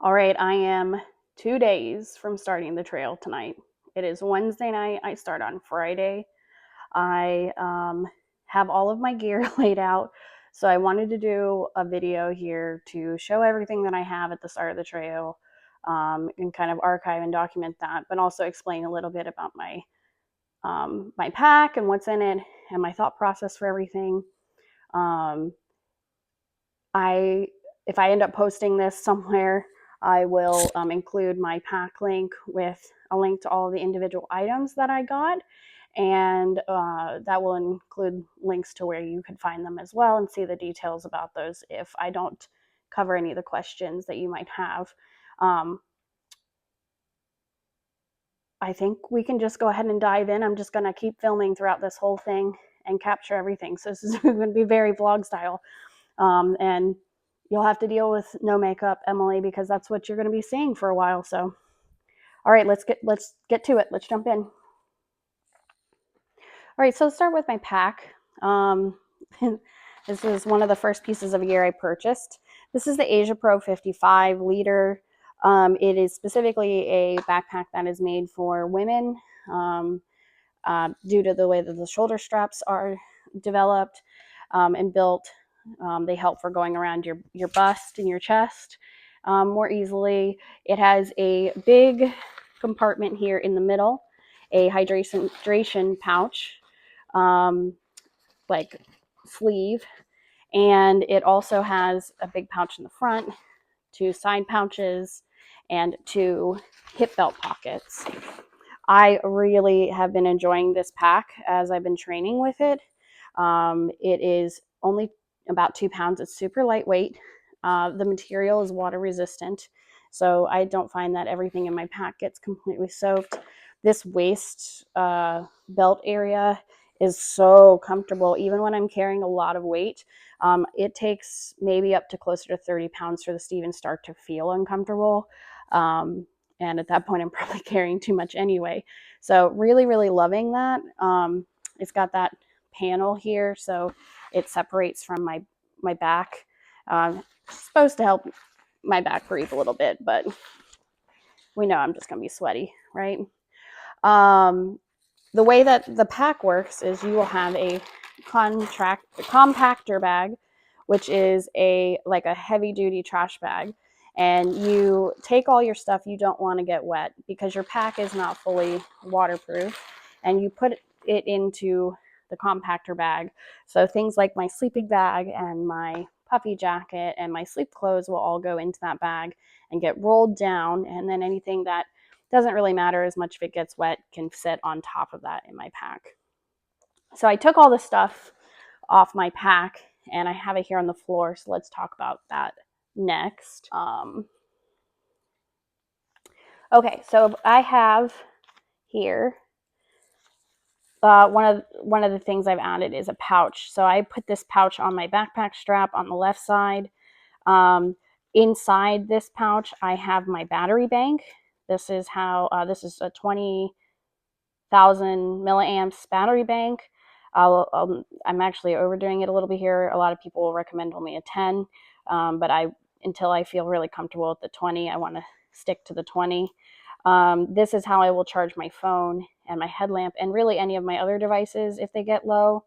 All right, I am 2 days from starting the trail tonight. It is Wednesday night. I start on Friday. I have all of my gear laid out. So I wanted to do a video here to show everything that I have at the start of the trail, and kind of archive and document that, but also explain a little bit about my pack and what's in it and my thought process for everything. Um, I If I end up posting this somewhere, I will include my pack link with a link to all of the individual items that I got, and that will include links to where you can find them as well and see the details about those if I don't cover any of the questions that you might have. Um, I think we can just go ahead and dive in. I'm just going to keep filming throughout this whole thing and capture everything. So this is going to be very vlog style. And you'll have to deal with no makeup, Emily, because that's what you're going to be seeing for a while. So, all right, let's get to it. Let's jump in. All right, so let's start with my pack. This is one of the first pieces of gear I purchased. This is the Asia Pro 55 liter. It is specifically a backpack that is made for women, due to the way that the shoulder straps are developed and built. They help for going around your bust and your chest more easily. It has a big compartment here in the middle, a hydration pouch, like sleeve, and it also has a big pouch in the front, two side pouches, and two hip belt pockets. I really have been enjoying this pack as I've been training with it. It is only about 2 pounds. It's super lightweight. The material is water resistant, so I don't find that everything in my pack gets completely soaked. This waist belt area is so comfortable, even when I'm carrying a lot of weight. It takes maybe up to closer to 30 pounds for this to even start to feel uncomfortable. And at that point, I'm probably carrying too much anyway. So really, really loving that. It's got that panel here, so it separates from my back. Supposed to help my back breathe a little bit, but we know I'm just gonna be sweaty, right? The way that the pack works is you will have a compactor bag, which is like a heavy duty trash bag, and you take all your stuff you don't want to get wet because your pack is not fully waterproof, and you put it into the compactor bag. So things like my sleeping bag and my puffy jacket and my sleep clothes will all go into that bag and get rolled down, and then anything that doesn't really matter as much if it gets wet can sit on top of that in my pack. So I took all the stuff off my pack and I have it here on the floor. So let's talk about that next. Okay, so I have here one of the things I've added is a pouch. So I put this pouch on my backpack strap on the left side. Inside this pouch, I have my battery bank. This is a 20,000 milliamps battery bank. I'm actually overdoing it a little bit here. A lot of people will recommend only a 10, but until I feel really comfortable with the 20, I want to stick to the 20. This is how I will charge my phone and my headlamp and really any of my other devices if they get low.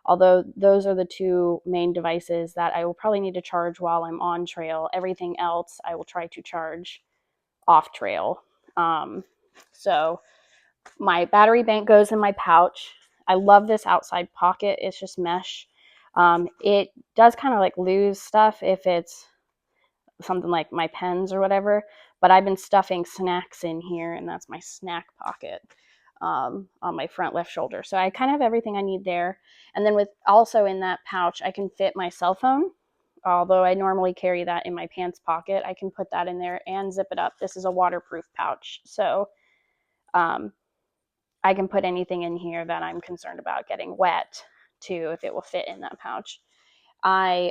Although those are the two main devices that I will probably need to charge while I'm on trail. Everything else I will try to charge off trail. So my battery bank goes in my pouch. I love this outside pocket. It's just mesh. It does kind of like lose stuff if it's something like my pens or whatever, but I've been stuffing snacks in here, and that's my snack pocket on my front left shoulder. So I kind of have everything I need there. And then with also in that pouch, I can fit my cell phone. Although I normally carry that in my pants pocket, I can put that in there and zip it up. This is a waterproof pouch, so I can put anything in here that I'm concerned about getting wet too, if it will fit in that pouch. I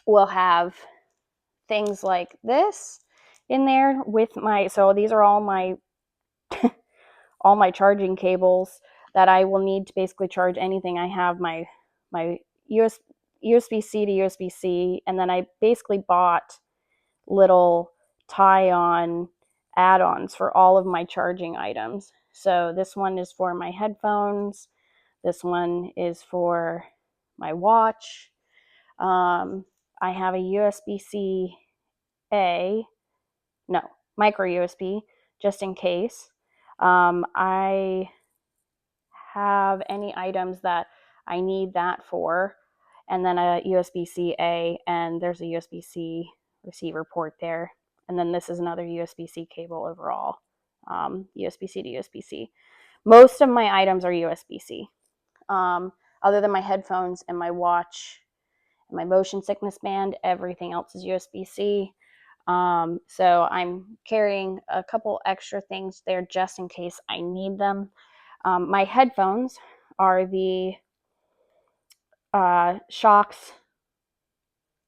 will have things like this in there with so these are all my all my charging cables that I will need to basically charge anything. I have my USB-C to USB-C, and then I basically bought little tie-on add-ons for all of my charging items. So this one is for my headphones. This one is for my watch. I have a USB-C A, no, micro USB, just in case. I have any items that I need that for, and then a USB-C A, and there's a USB-C receiver port there. And then this is another USB-C cable overall, USB-C to USB-C. Most of my items are USB-C, other than my headphones and my watch and my motion sickness band. Everything else is USB-C. So I'm carrying a couple extra things there just in case I need them. My headphones are the Shocks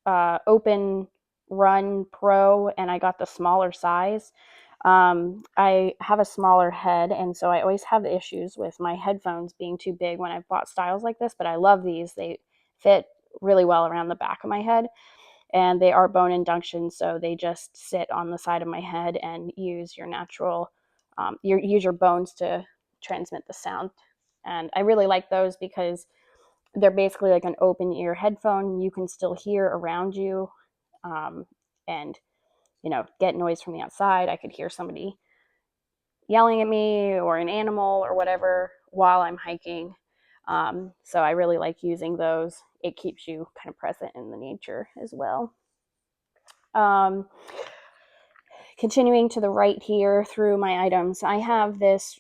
Open Run Pro, and I got the smaller size. I have a smaller head, and so I always have issues with my headphones being too big when I've bought styles like this, but I love these. They fit really well around the back of my head, and they are bone induction, so they just sit on the side of my head and use your natural, use your bones to transmit the sound. And I really like those because they're basically like an open ear headphone. You can still hear around you, and get noise from the outside. I could hear somebody yelling at me or an animal or whatever while I'm hiking. So I really like using those. It keeps you kind of present in the nature as well. Um, Continuing to the right here through my items, I have this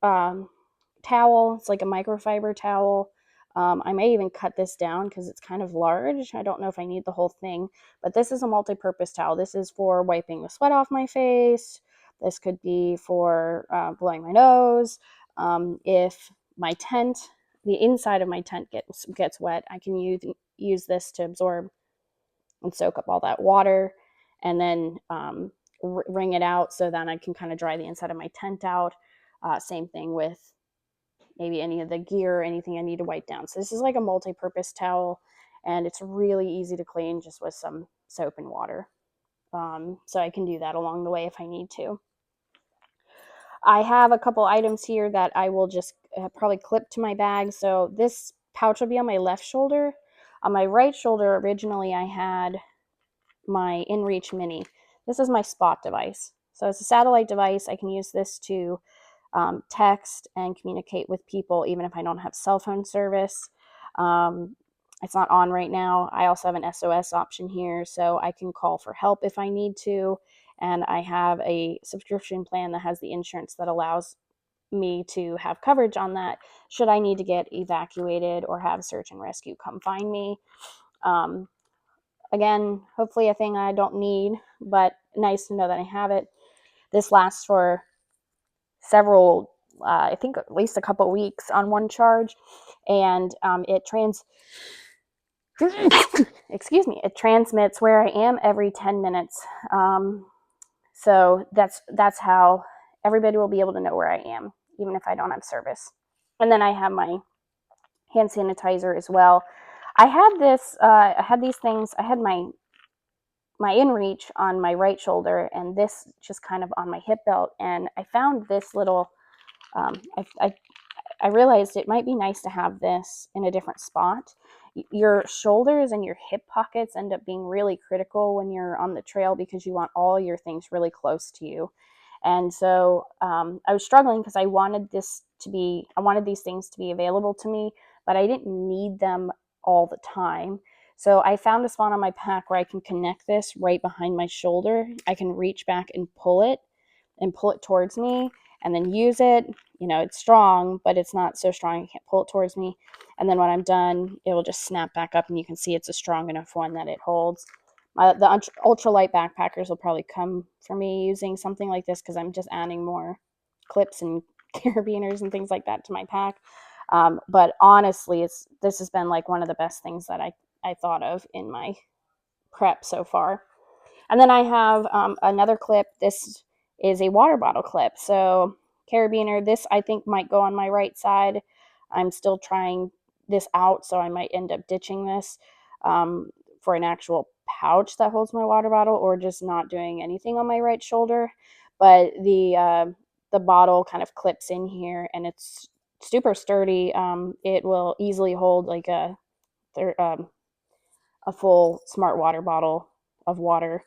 towel. It's like a microfiber towel. I may even cut this down because it's kind of large. I don't know if I need the whole thing, but this is a multi-purpose towel. This is for wiping the sweat off my face. This could be for blowing my nose. If my tent, the inside of my tent gets wet, I can use this to absorb and soak up all that water, and then wring it out so that I can kind of dry the inside of my tent out. Same thing with maybe any of the gear or anything I need to wipe down. So this is like a multi-purpose towel, and it's really easy to clean just with some soap and water. So I can do that along the way if I need to. I have a couple items here that I will just probably clip to my bag. So this pouch will be on my left shoulder. On my right shoulder, originally I had my InReach Mini. This is my spot device. So it's a satellite device. I can use this to text and communicate with people even if I don't have cell phone service. It's not on right now. I also have an SOS option here, so I can call for help if I need to. And I have a subscription plan that has the insurance that allows me to have coverage on that should I need to get evacuated or have search and rescue come find me. Again, hopefully a thing I don't need, but nice to know that I have it. This lasts for several, I think at least a couple weeks on one charge, and excuse me, it transmits where I am every 10 minutes. So that's how everybody will be able to know where I am, even if I don't have service. And then I have my hand sanitizer as well. I had these things. I had my InReach on my right shoulder, and this just kind of on my hip belt. And I found this little. I realized it might be nice to have this in a different spot. Your shoulders and your hip pockets end up being really critical when you're on the trail because you want all your things really close to you. And so I was struggling because I wanted these things to be available to me, but I didn't need them all the time. So I found a spot on my pack where I can connect this right behind my shoulder. I can reach back and pull it towards me and then use it. It's strong, but it's not so strong I can't pull it towards me. And then when I'm done, it will just snap back up, and you can see it's a strong enough one that it holds. The ultralight backpackers will probably come for me using something like this because I'm just adding more clips and carabiners and things like that to my pack. But honestly, this has been like one of the best things that I thought of in my prep so far. And then I have another clip. This is a water bottle clip. So carabiner, this I think might go on my right side. I'm still trying this out, so I might end up ditching this for an actual pouch that holds my water bottle, or just not doing anything on my right shoulder. But the bottle kind of clips in here, and it's super sturdy. It will easily hold like a full smart water bottle of water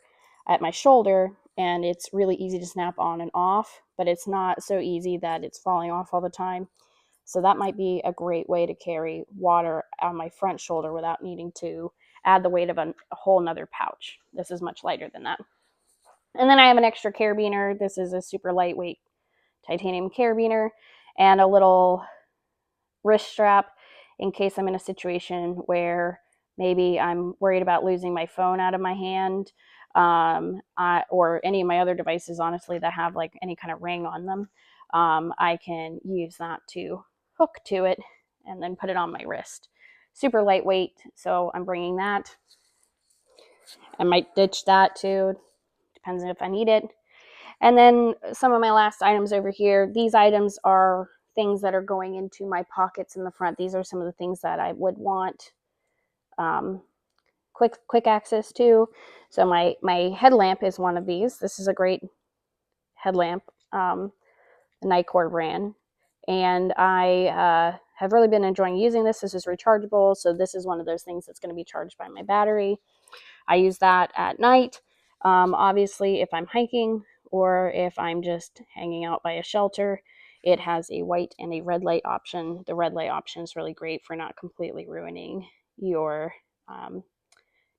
at my shoulder, and it's really easy to snap on and off, but it's not so easy that it's falling off all the time. So that might be a great way to carry water on my front shoulder without needing to add the weight of a whole nother pouch. This is much lighter than that. And then I have an extra carabiner. This is a super lightweight titanium carabiner and a little wrist strap in case I'm in a situation where maybe I'm worried about losing my phone out of my hand, or any of my other devices, honestly, that have like any kind of ring on them. I can use that to hook to it and then put it on my wrist. Super lightweight, so I'm bringing that. I might ditch that too, depends on if I need it. And then some of my last items over here, these items are things that are going into my pockets in the front. These are some of the things that I would want um, quick access to. So my headlamp is one of these. This is a great headlamp, the Nicor brand. And I have really been enjoying using this. This is rechargeable, so this is one of those things that's going to be charged by my battery. I use that at night. Obviously, if I'm hiking or if I'm just hanging out by a shelter, it has a white and a red light option. The red light option is really great for not completely ruining your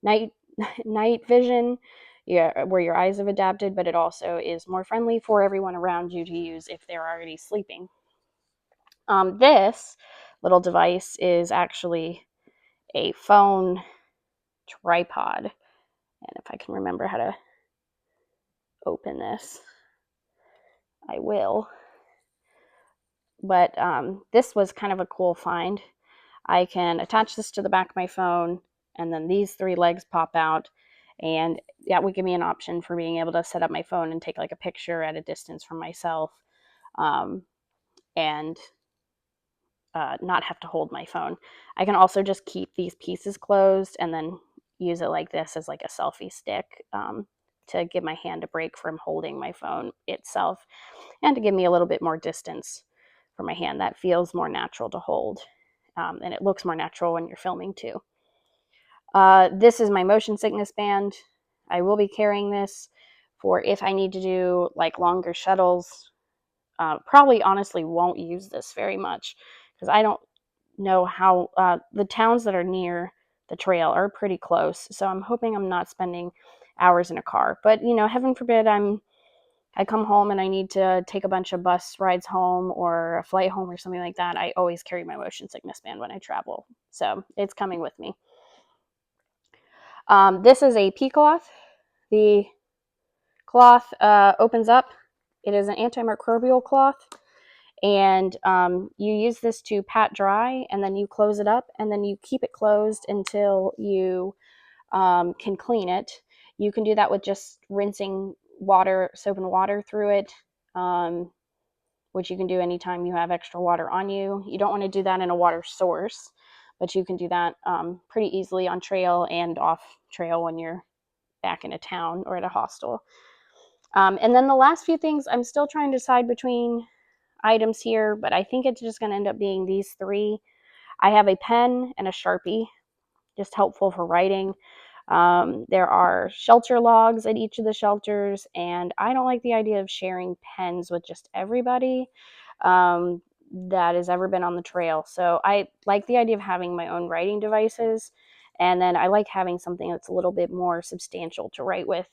night vision, where your eyes have adapted, but it also is more friendly for everyone around you to use if they're already sleeping. This little device is actually a phone tripod. And if I can remember how to open this, I will. But this was kind of a cool find. I can attach this to the back of my phone, and then these three legs pop out, and that would give me an option for being able to set up my phone and take like a picture at a distance from myself, and not have to hold my phone. I can also just keep these pieces closed and then use it like this as like a selfie stick, to give my hand a break from holding my phone itself, and to give me a little bit more distance for my hand. That feels more natural to hold, and it looks more natural when you're filming too. This is my motion sickness band. I will be carrying this for if I need to do like longer shuttles. Probably honestly won't use this very much because I don't know how the towns that are near the trail are pretty close. So I'm hoping I'm not spending hours in a car. But heaven forbid I come home and I need to take a bunch of bus rides home or a flight home or something like that. I always carry my motion sickness band when I travel. So it's coming with me. This is a pea cloth. The cloth opens up. It is an antimicrobial cloth. And you use this to pat dry, and then you close it up, and then you keep it closed until you can clean it. You can do that with just rinsing soap and water through it, which you can do anytime you have extra water on you. You don't want to do that in a water source, but you can do that pretty easily on trail and off trail when you're back in a town or at a hostel. And then the last few things, I'm still trying to decide between items here, but I think it's just going to end up being these three. I have a pen and a Sharpie, just helpful for writing. There are shelter logs at each of the shelters, and I don't like the idea of sharing pens with just everybody that has ever been on the trail. So I like the idea of having my own writing devices, and then I like having something that's a little bit more substantial to write with,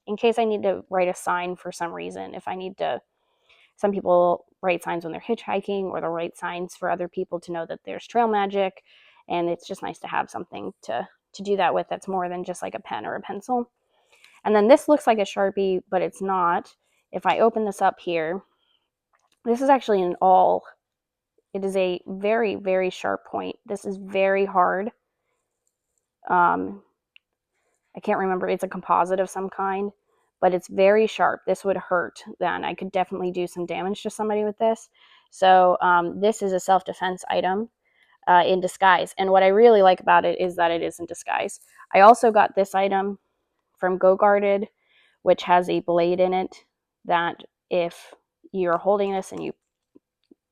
in case I need to write a sign for some reason. If I need to, some people write signs when they're hitchhiking, or they'll write signs for other people to know that there's trail magic, and it's just nice to have something to do that with that's more than just like a pen or a pencil. And then this looks like a Sharpie, but it's not. If I open this up here, this is actually an awl. It is a very, very sharp point. This is very hard. I can't remember. It's a composite of some kind, but it's very sharp. This would hurt. Then I could definitely do some damage to somebody with this. So this is a self-defense item. in disguise. And what I really like about it is that it is in disguise. I also got this item from Go Guarded, which has a blade in it that if you're holding this and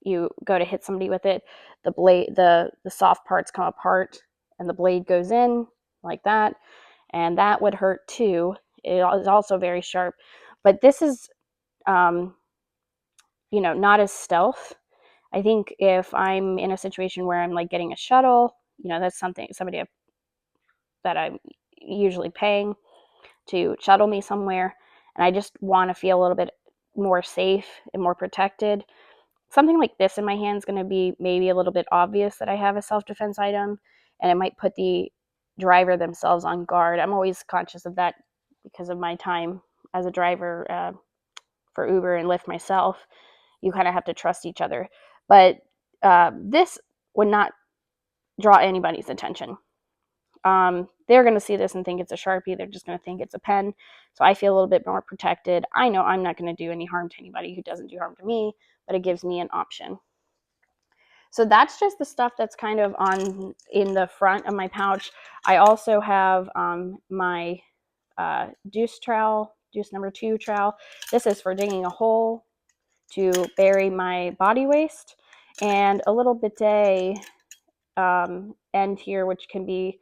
you go to hit somebody with it, the blade, the soft parts come apart and the blade goes in like that, and that would hurt too. It is also very sharp, but this is not as stealth. I think if I'm in a situation where I'm like getting a shuttle, that's somebody that I'm usually paying to shuttle me somewhere, and I just want to feel a little bit more safe and more protected. Something like this in my hand is going to be maybe a little bit obvious that I have a self-defense item, and it might put the driver themselves on guard. I'm always conscious of that because of my time as a driver for Uber and Lyft myself. You kind of have to trust each other. But this would not draw anybody's attention. They're going to see this and think it's a Sharpie. They're just going to think it's a pen. So I feel a little bit more protected. I know I'm not going to do any harm to anybody who doesn't do harm to me, but it gives me an option. So that's just the stuff that's kind of in the front of my pouch. I also have my deuce trowel, deuce number 2 trowel. This is for digging a hole to bury my body waste, and a little bidet end here, which can be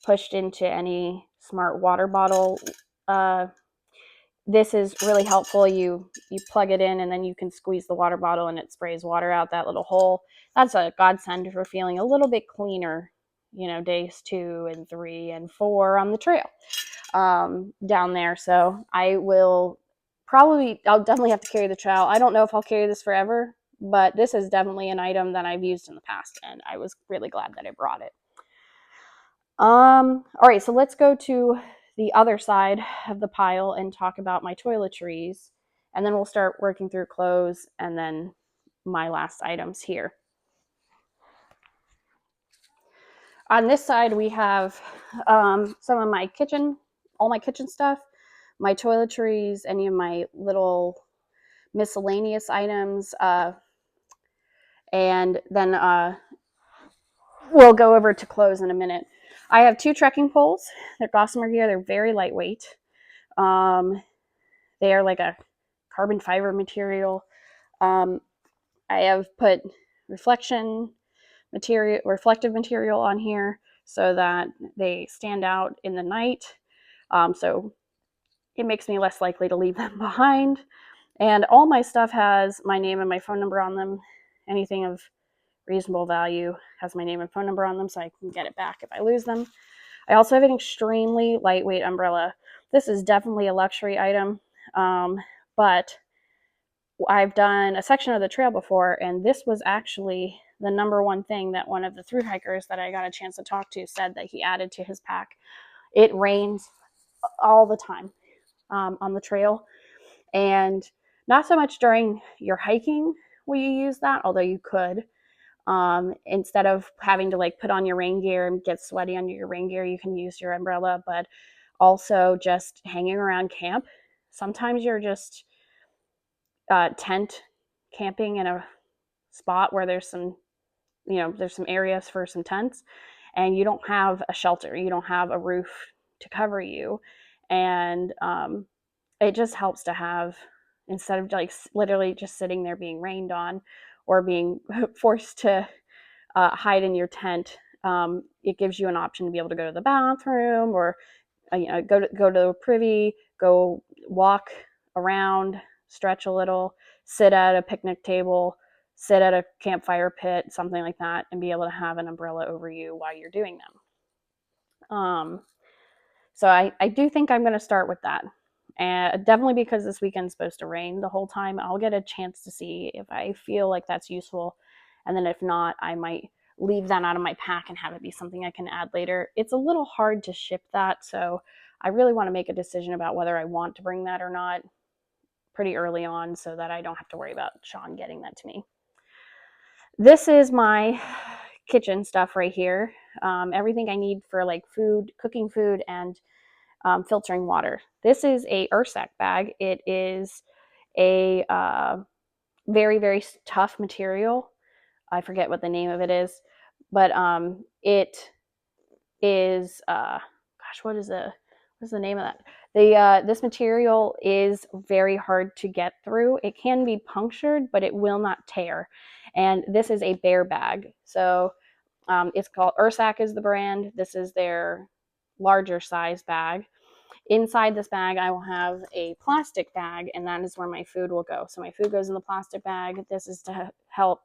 pushed into any smart water bottle. This is really helpful. You plug it in and then you can squeeze the water bottle and it sprays water out that little hole. That's a godsend for feeling a little bit cleaner, days 2 and 3 and 4 on the trail down there. So I'll definitely have to carry the trowel. I don't know if I'll carry this forever, but this is definitely an item that I've used in the past, and I was really glad that I brought it. All right, so let's go to the other side of the pile and talk about my toiletries, and then we'll start working through clothes and then my last items here. On this side, we have some of my kitchen, all my kitchen stuff, my toiletries, any of my little miscellaneous items, and then we'll go over to clothes in a minute. I have 2 trekking poles. They're Gossamer gear. They're very lightweight. They are like a carbon fiber material. I have put reflective material on here so that they stand out in the night. So it makes me less likely to leave them behind. And all my stuff has my name and my phone number on them. Anything of reasonable value has my name and phone number on them so I can get it back if I lose them. I also have an extremely lightweight umbrella. This is definitely a luxury item, but I've done a section of the trail before, and this was actually the number one thing that one of the thru-hikers that I got a chance to talk to said that he added to his pack. It rains all the time on the trail, and not so much during your hiking will you use that, although you could. Instead of having to like put on your rain gear and get sweaty under your rain gear, you can use your umbrella. But also just hanging around camp, sometimes you're just tent camping in a spot where there's some areas for some tents, and you don't have a shelter, you don't have a roof to cover you, and it just helps to have, instead of like literally just sitting there being rained on or being forced to hide in your tent, it gives you an option to be able to go to the bathroom, or go to a privy, go walk around, stretch a little, sit at a picnic table, sit at a campfire pit, something like that, and be able to have an umbrella over you while you're doing them. So I do think I'm going to start with that. And definitely because this weekend's supposed to rain the whole time, I'll get a chance to see if I feel like that's useful. And then if not, I might leave that out of my pack and have it be something I can add later. It's a little hard to ship that, so I really want to make a decision about whether I want to bring that or not pretty early on so that I don't have to worry about Sean getting that to me. This is my kitchen stuff right here. Everything I need for like food, cooking food, and filtering water. This is a Ursack bag. It is a very, very tough material. I forget what the name of it is, but it is gosh, what's the name of that? This material is very hard to get through. It can be punctured, but it will not tear. And this is a bear bag. So it's called Ursack is the brand. This is their larger size bag. Inside this bag, I will have a plastic bag, and that is where my food will go. So my food goes in the plastic bag. This is to help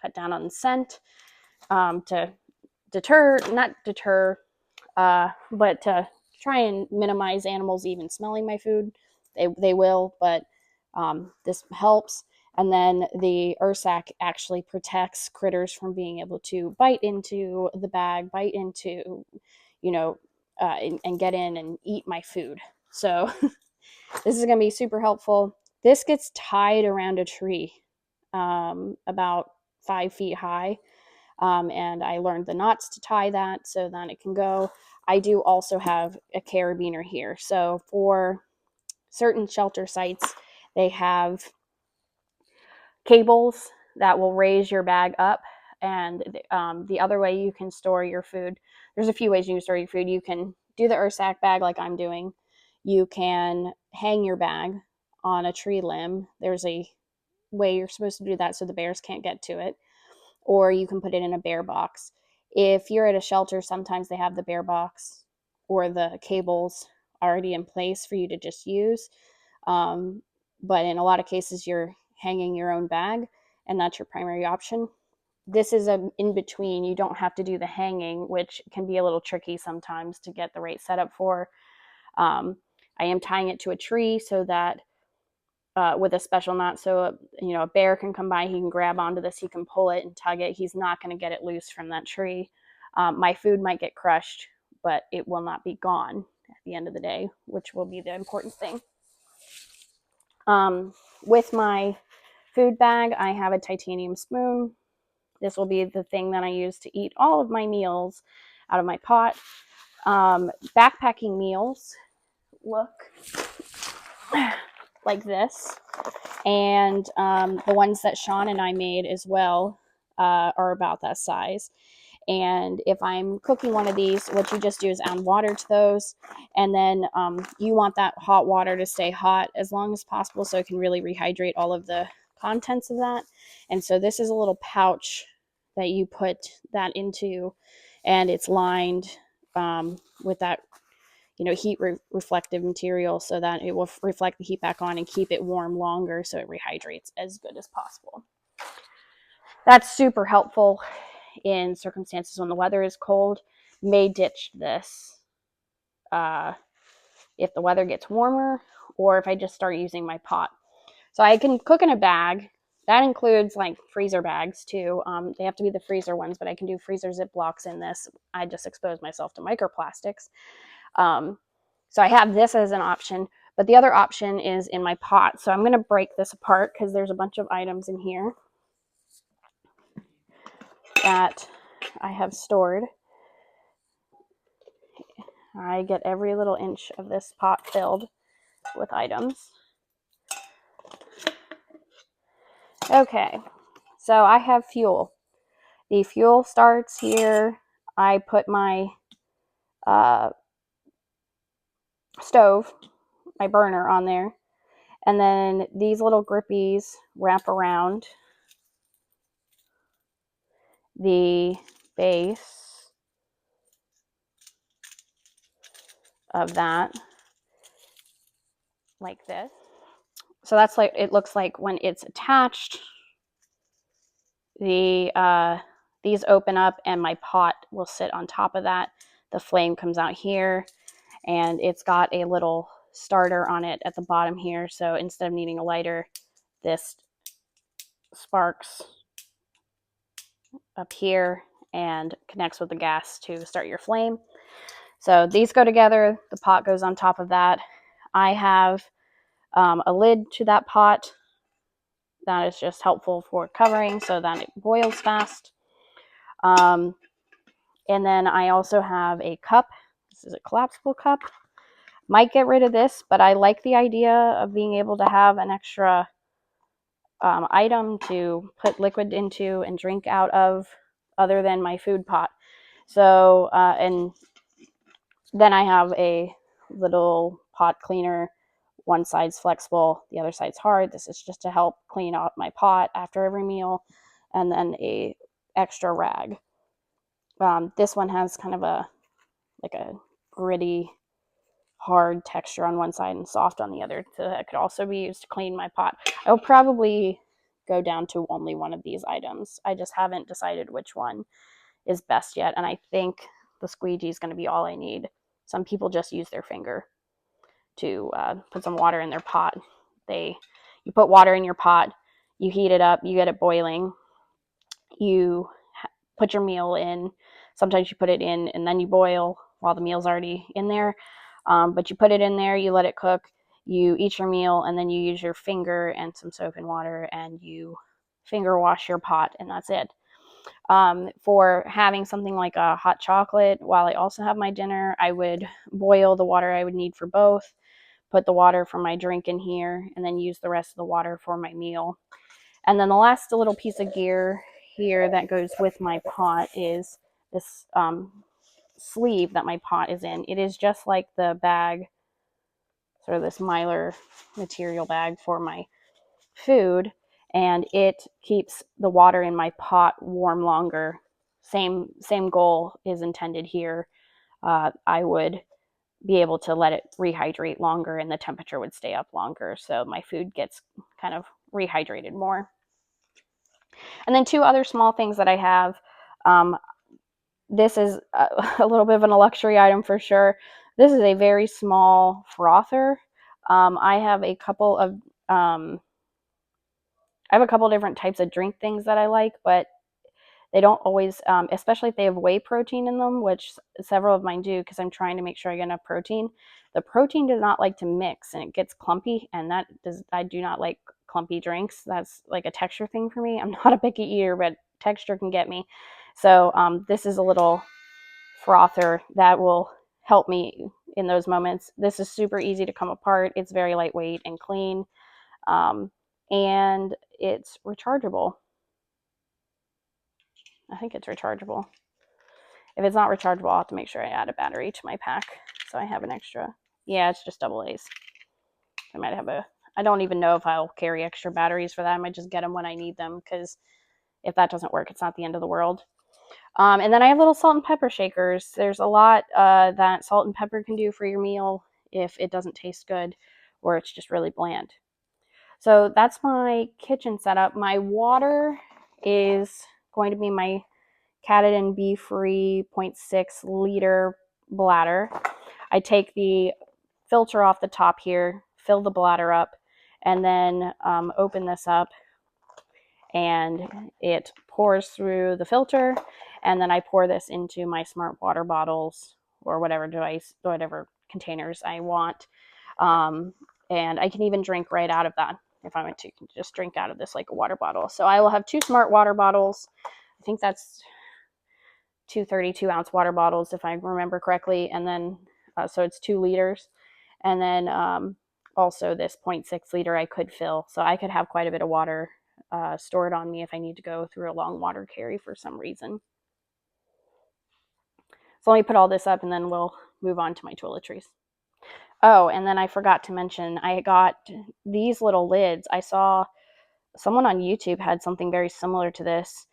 cut down on scent, to not deter, but to try and minimize animals even smelling my food. They will, but this helps. And then the Ursack actually protects critters from being able to bite into the bag, bite into, you know, and get in and eat my food. So this is going to be super helpful. This gets tied around a tree about 5 feet high. And I learned the knots to tie that so that it can go. I do also have a carabiner here. So for certain shelter sites, they have cables that will raise your bag up. And the other way you can store your food, there's a few ways you can store your food. You can do the Ursack bag like I'm doing. You can hang your bag on a tree limb. There's a way you're supposed to do that so the bears can't get to it. Or you can put it in a bear box. If you're at a shelter, sometimes they have the bear box or the cables already in place for you to just use. But in a lot of cases, you're hanging your own bag, and that's your primary option. This is a in between. You don't have to do the hanging, which can be a little tricky sometimes to get the right setup for. I am tying it to a tree so that with a special knot, so a bear can come by, he can grab onto this, he can pull it and tug it. He's not going to get it loose from that tree. My food might get crushed, but it will not be gone at the end of the day, which will be the important thing. With my food bag, I have a titanium spoon. This will be the thing that I use to eat all of my meals out of my pot. Backpacking meals look like this. And the ones that Sean and I made as well are about that size. And if I'm cooking one of these, what you just do is add water to those. And then you want that hot water to stay hot as long as possible so it can really rehydrate all of the contents of that. And so this is a little pouch that you put that into, and it's lined with that heat reflective material so that it will reflect the heat back on and keep it warm longer so it rehydrates as good as possible. That's super helpful in circumstances when the weather is cold. May ditch this if the weather gets warmer or if I just start using my pot. So I can cook in a bag. That includes like freezer bags too. They have to be the freezer ones, but I can do freezer Ziplocs in this. I just expose myself to microplastics. So I have this as an option, but the other option is in my pot. So I'm going to break this apart because there's a bunch of items in here that I have stored. I get every little inch of this pot filled with items. Okay, so I have fuel. The fuel starts here. I put my stove, my burner on there. And then these little grippies wrap around the base of that like this. So that's like it looks like when it's attached. These open up and my pot will sit on top of that. The flame comes out here and it's got a little starter on it at the bottom here. So instead of needing a lighter, this sparks up here and connects with the gas to start your flame. So these go together. The pot goes on top of that. I have a lid to that pot that is just helpful for covering so that it boils fast. And then I also have a cup. This is a collapsible cup. Might get rid of this, but I like the idea of being able to have an extra item to put liquid into and drink out of other than my food pot. So, and then I have a little pot cleaner. One side's flexible, the other side's hard. This is just to help clean out my pot after every meal. And then a extra rag. This one has kind of a gritty, hard texture on one side and soft on the other. So that could also be used to clean my pot. I'll probably go down to only one of these items. I just haven't decided which one is best yet. And I think the squeegee is going to be all I need. Some people just use their finger to put some water in their pot. You put water in your pot, you heat it up, you get it boiling, you put your meal in. Sometimes you put it in and then you boil while the meal's already in there. But you put it in there, you let it cook, you eat your meal, and then you use your finger and some soap and water and you finger wash your pot, and that's it. For having something like a hot chocolate while I also have my dinner, I would boil the water I would need for both, put the water for my drink in here, and then use the rest of the water for my meal. And then the last little piece of gear here that goes with my pot is this sleeve that my pot is in. It is just like the bag, sort of this Mylar material bag for my food, and it keeps the water in my pot warm longer. Same goal is intended here. I would be able to let it rehydrate longer and the temperature would stay up longer, so my food gets kind of rehydrated more. And then two other small things that I have. This is a little bit of a luxury item for sure. This is a very small frother. I have a couple of different types of drink things that I like, but they don't always, especially if they have whey protein in them, which several of mine do because I'm trying to make sure I get enough protein. The protein does not like to mix and it gets clumpy, and I do not like clumpy drinks. That's like a texture thing for me. I'm not a picky eater, but texture can get me. So this is a little frother that will help me in those moments. This is super easy to come apart. It's very lightweight and clean, and it's rechargeable. I think it's rechargeable. If it's not rechargeable, I'll have to make sure I add a battery to my pack so I have an extra. Yeah, it's just double A's. I don't even know if I'll carry extra batteries for that. I might just get them when I need them, because if that doesn't work, it's not the end of the world. And then I have little salt and pepper shakers. There's a lot that salt and pepper can do for your meal if it doesn't taste good or it's just really bland. So that's my kitchen setup. My water is going to be my Katadyn Be Free 0.6 liter bladder. I take the filter off the top here, fill the bladder up, and then open this up, and it pours through the filter, and then I pour this into my smart water bottles or whatever containers I want. And I can even drink right out of that if I want to just drink out of this like a water bottle. So I will have two smart water bottles. I think that's two 32-ounce water bottles if I remember correctly, and then so it's 2 liters, and then also this 0.6 liter I could fill, so I could have quite a bit of water stored on me if I need to go through a long water carry for some reason. So let me put all this up and then we'll move on to my toiletries. Oh, and then I forgot to mention, I got these little lids. I saw someone on YouTube had something very similar to this.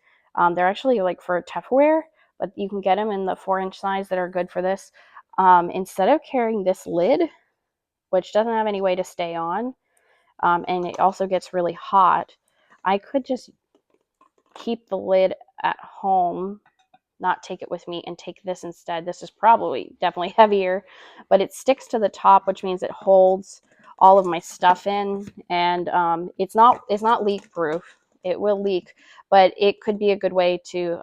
They're actually like for Tupperware, but you can get them in the 4-inch size that are good for this. Instead of carrying this lid, which doesn't have any way to stay on, and it also gets really hot, I could just keep the lid at home, not take it with me, and take this instead. This is definitely heavier, but it sticks to the top, which means it holds all of my stuff in, and it's not leak proof. It will leak, but it could be a good way to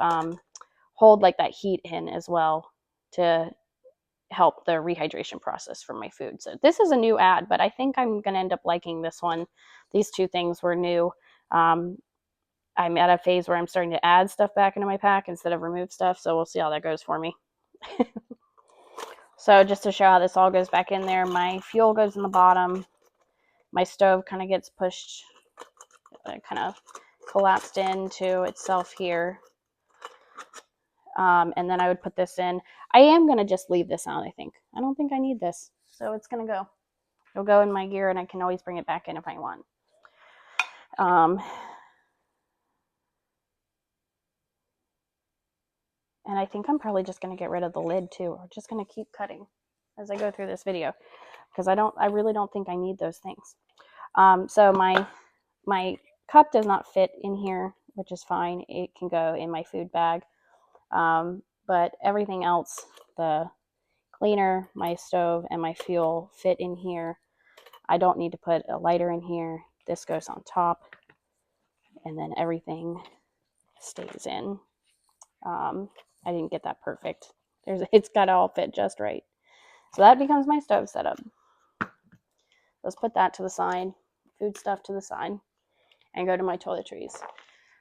hold like that heat in as well to help the rehydration process for my food. So this is a new ad, but I think I'm going to end up liking this one. These two things were new. I'm at a phase where I'm starting to add stuff back into my pack instead of remove stuff, so we'll see how that goes for me. So just to show how this all goes back in there, my fuel goes in the bottom. My stove kind of gets pushed, kind of collapsed into itself here. And then I would put this in. I am going to just leave this out, I think. I don't think I need this. So it's going to go. It'll go in my gear, and I can always bring it back in if I want. And I think I'm probably just going to get rid of the lid too, or just going to keep cutting as I go through this video, because I really don't think I need those things. So my cup does not fit in here, which is fine. It can go in my food bag. But everything else, the cleaner, my stove, and my fuel fit in here. I don't need to put a lighter in here. This goes on top, and then everything stays in. I didn't get that perfect. It's got to all fit just right. So that becomes my stove setup. Let's put that to the side, food stuff to the side, and go to my toiletries.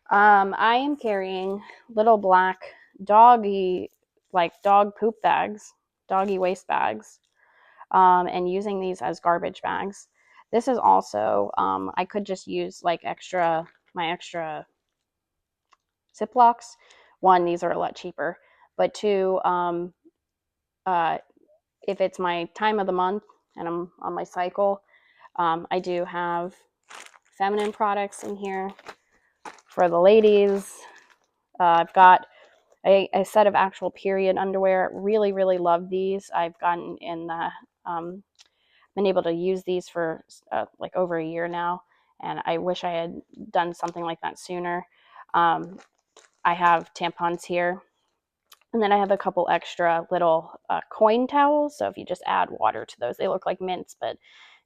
I am carrying little black doggy, like dog poop bags, doggy waste bags, and using these as garbage bags. This is also, I could just use like my extra Ziplocs. One, these are a lot cheaper, but two, if it's my time of the month and I'm on my cycle, I do have feminine products in here for the ladies. I've got a set of actual period underwear. Really, really love these. I've gotten in the, been able to use these for like over a year now, and I wish I had done something like that sooner. I have tampons here, and then I have a couple extra little coin towels. So if you just add water to those, they look like mints, but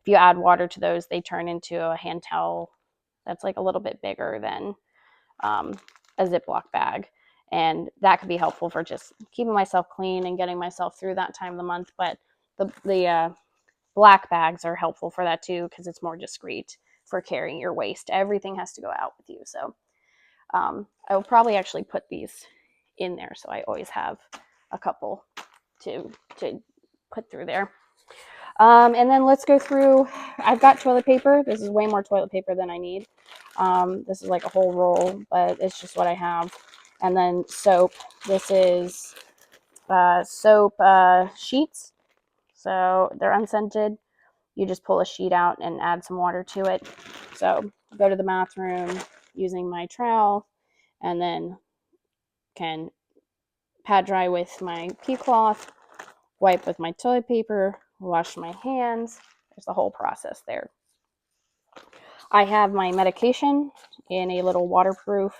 if you add water to those, they turn into a hand towel that's like a little bit bigger than a Ziploc bag. And that could be helpful for just keeping myself clean and getting myself through that time of the month. But the black bags are helpful for that too, because it's more discreet for carrying your waste. Everything has to go out with you. So I will probably actually put these in there, so I always have a couple to put through there. And then let's go through. I've got toilet paper. This is way more toilet paper than I need. This is like a whole roll, but it's just what I have. And then soap. This is soap sheets. So they're unscented. You just pull a sheet out and add some water to it. So go to the bathroom using my trowel, and then can pat dry with my pea cloth, wipe with my toilet paper, wash my hands. There's the whole process there. I have my medication in a little waterproof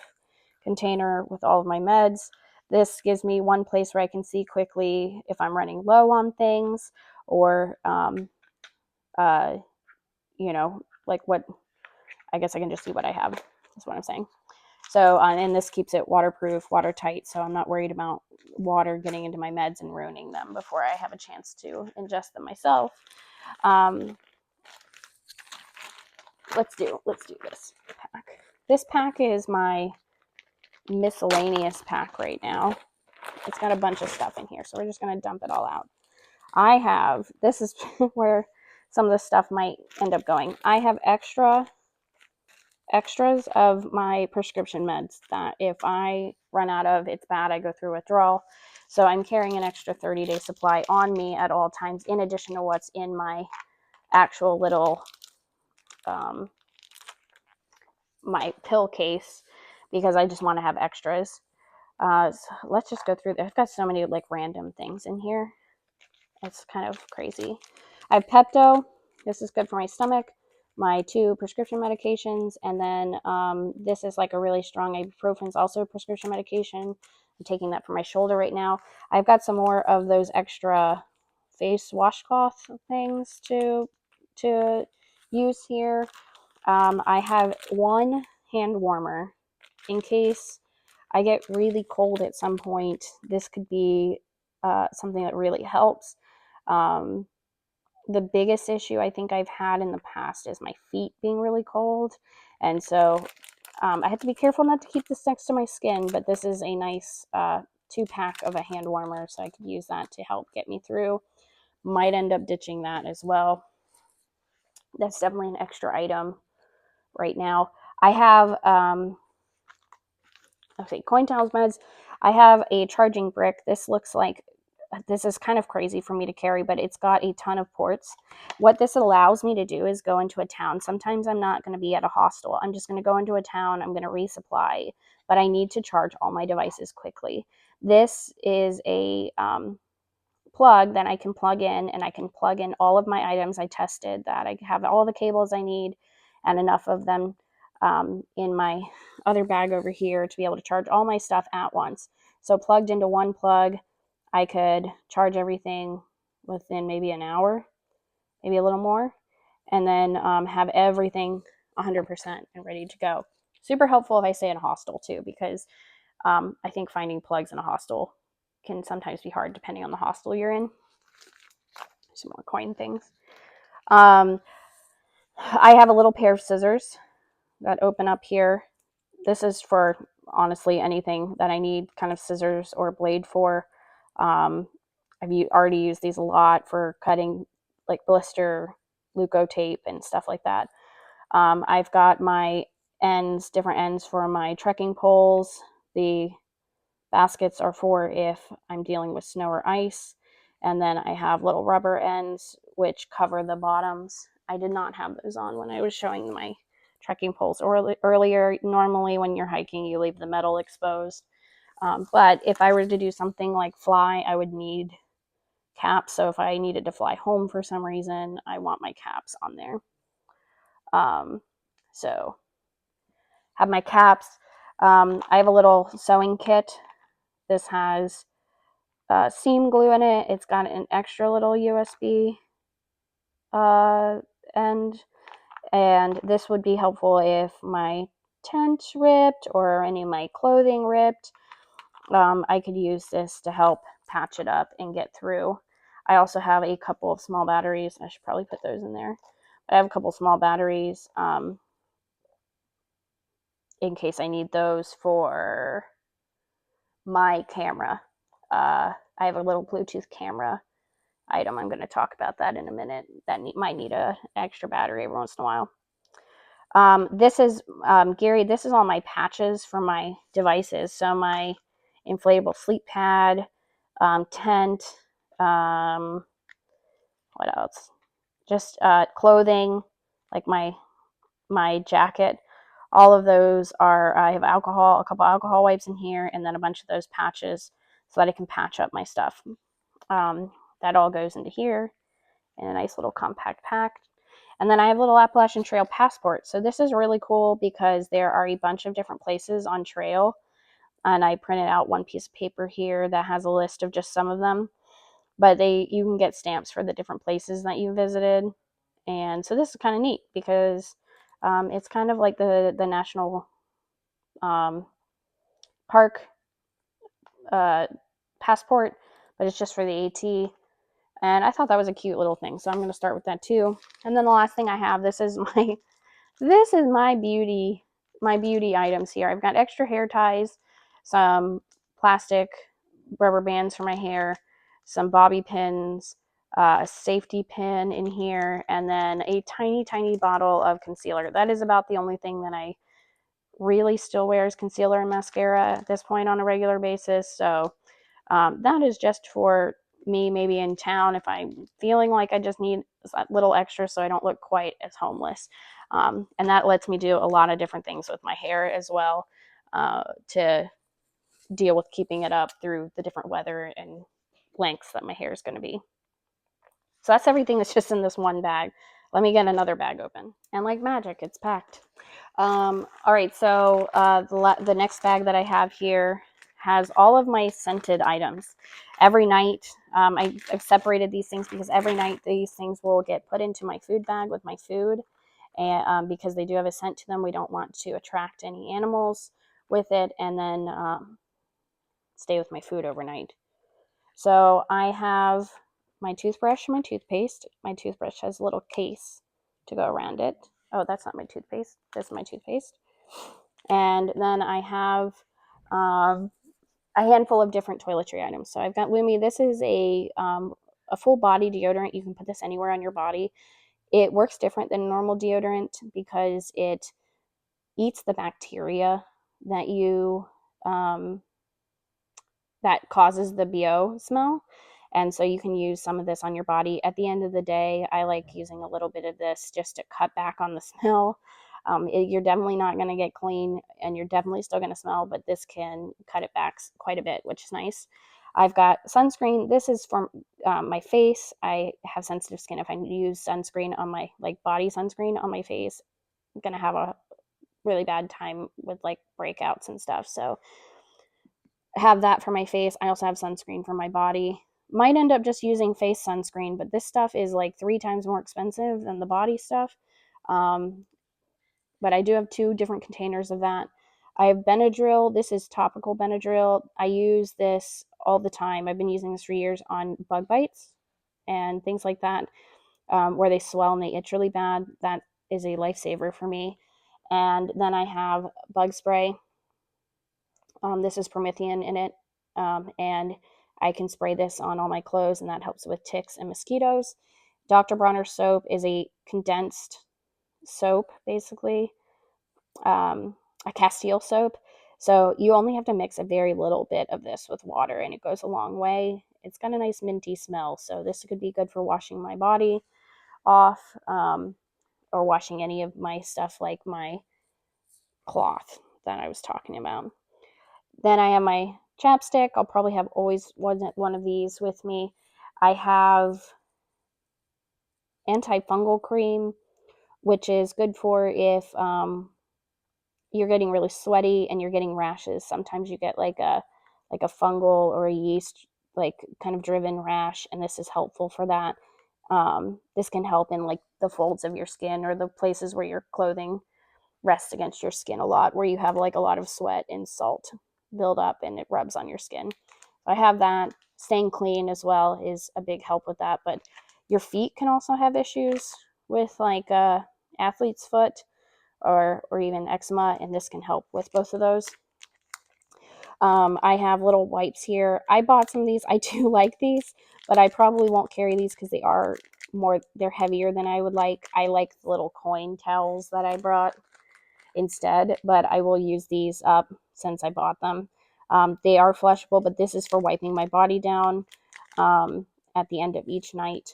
container with all of my meds. This gives me one place where I can see quickly if I'm running low on things, or like what, I guess I can just see what I have, is what I'm saying. So, and this keeps it waterproof, watertight, so I'm not worried about water getting into my meds and ruining them before I have a chance to ingest them myself. Let's do this pack. This pack is my miscellaneous pack right now. It's got a bunch of stuff in here, so we're just going to dump it all out. This is where some of the stuff might end up going. I have extras of my prescription meds that if I run out of, it's bad, I go through withdrawal. So I'm carrying an extra 30-day supply on me at all times, in addition to what's in my actual little my pill case, because I just want to have extras. So let's just go through. I've got so many like random things in here. It's kind of crazy. I have Pepto. This is good for my stomach. My 2 prescription medications, and then this is like a really strong ibuprofen. It's also a prescription medication. I'm taking that for my shoulder right now. I've got some more of those extra face washcloth things to use here. I have one hand warmer in case I get really cold at some point. This could be something that really helps. The biggest issue I think I've had in the past is my feet being really cold. And so I have to be careful not to keep this next to my skin, but this is a nice 2-pack of a hand warmer, so I could use that to help get me through. Might end up ditching that as well. That's definitely an extra item right now. I have okay, Cointele's meds. I have a charging brick. This is kind of crazy for me to carry, but it's got a ton of ports. What this allows me to do is go into a town. Sometimes I'm not going to be at a hostel. I'm just going to go into a town. I'm going to resupply, but I need to charge all my devices quickly. This is a plug that I can plug in, and I can plug in all of my items. I tested that I have all the cables I need and enough of them in my other bag over here to be able to charge all my stuff at once. So plugged into one plug, I could charge everything within maybe an hour, maybe a little more, and then have everything 100% and ready to go. Super helpful if I stay in a hostel too, because I think finding plugs in a hostel can sometimes be hard depending on the hostel you're in. Some more coin things. I have a little pair of scissors that open up here. This is for honestly anything that I need kind of scissors or blade for. I've already used these a lot for cutting like blister, Luco tape, and stuff like that. I've got my different ends for my trekking poles. The baskets are for if I'm dealing with snow or ice. And then I have little rubber ends which cover the bottoms. I did not have those on when I was showing my trekking poles earlier. Normally when you're hiking, you leave the metal exposed. But if I were to do something like fly, I would need caps. So if I needed to fly home for some reason, I want my caps on there. So have my caps. I have a little sewing kit. This has seam glue in it. It's got an extra little USB end, and this would be helpful if my tent ripped or any of my clothing ripped. I could use this to help patch it up and get through. I also have a couple of small batteries. I should probably put those in there. But I have a couple small batteries in case I need those for my camera. I have a little Bluetooth camera item. I'm going to talk about that in a minute. That might need an extra battery every once in a while. This is Gary. This is all my patches for my devices. So my inflatable sleep pad, tent. What else? Just clothing, like my jacket. All of those are. I have a couple alcohol wipes in here, and then a bunch of those patches so that I can patch up my stuff. That all goes into here in a nice little compact pack. And then I have a little Appalachian Trail passport. So this is really cool because there are a bunch of different places on trail. And I printed out one piece of paper here that has a list of just some of them. But you can get stamps for the different places that you visited. And so this is kind of neat because it's kind of like the national park passport, but it's just for the AT. And I thought that was a cute little thing, so I'm going to start with that too. And then the last thing I have, this is my beauty items here. I've got extra hair ties, some plastic rubber bands for my hair, some bobby pins, a safety pin in here, and then a tiny bottle of concealer. That is about the only thing that I really still wear is concealer and mascara at this point on a regular basis. So that is just for me maybe in town if I'm feeling like I just need a little extra so I don't look quite as homeless. And that lets me do a lot of different things with my hair as well to deal with keeping it up through the different weather and lengths that my hair is going to be. So that's everything that's just in this one bag. Let me get another bag open. And like magic, it's packed. All right, so the next bag that I have here has all of my scented items. Every night, I've separated these things because every night these things will get put into my food bag with my food. And because they do have a scent to them, we don't want to attract any animals with it, and then stay with my food overnight. So I have my toothbrush, my toothpaste. My toothbrush has a little case to go around it. Oh, that's not my toothpaste. This is my toothpaste. And then I have a handful of different toiletry items. So I've got Lumi. This is a full body deodorant. You can put this anywhere on your body. It works different than normal deodorant because it eats the bacteria that you that causes the BO smell. And so you can use some of this on your body. At the end of the day, I like using a little bit of this just to cut back on the smell. You're definitely not going to get clean and you're definitely still going to smell, but this can cut it back quite a bit, which is nice. I've got sunscreen. This is from my face. I have sensitive skin. If I use sunscreen on my, like body sunscreen on my face, I'm going to have a really bad time with like breakouts and stuff. So have that for my face. I also have sunscreen for my body. Might end up just using face sunscreen, but this stuff is like 3 times more expensive than the body stuff. Um, but I do have 2 different containers of that. I have Benadryl. This is topical Benadryl. I use this all the time. I've been using this for years on bug bites and things like that, where they swell and they itch really bad. That is a lifesaver for me. And then I have bug spray. This is Promethean in it, and I can spray this on all my clothes, and that helps with ticks and mosquitoes. Dr. Bronner soap is a condensed soap, basically, a Castile soap. So you only have to mix a very little bit of this with water, and it goes a long way. It's got a nice minty smell, so this could be good for washing my body off, or washing any of my stuff like my cloth that I was talking about. Then I have my chapstick. I'll probably have always one of these with me. I have antifungal cream, which is good for if you're getting really sweaty and you're getting rashes. Sometimes you get like a fungal or a yeast like kind of driven rash, and this is helpful for that. This can help in like the folds of your skin or the places where your clothing rests against your skin a lot, where you have like a lot of sweat and salt build up and it rubs on your skin. I have that. Staying clean as well is a big help with that. But your feet can also have issues with like athlete's foot or even eczema, and this can help with both of those. I have little wipes here. I bought some of these. I do like these, but I probably won't carry these because they're heavier than I would like. I like the little coin towels that I brought instead, but I will use these up since I bought them. They are flushable, but this is for wiping my body down at the end of each night.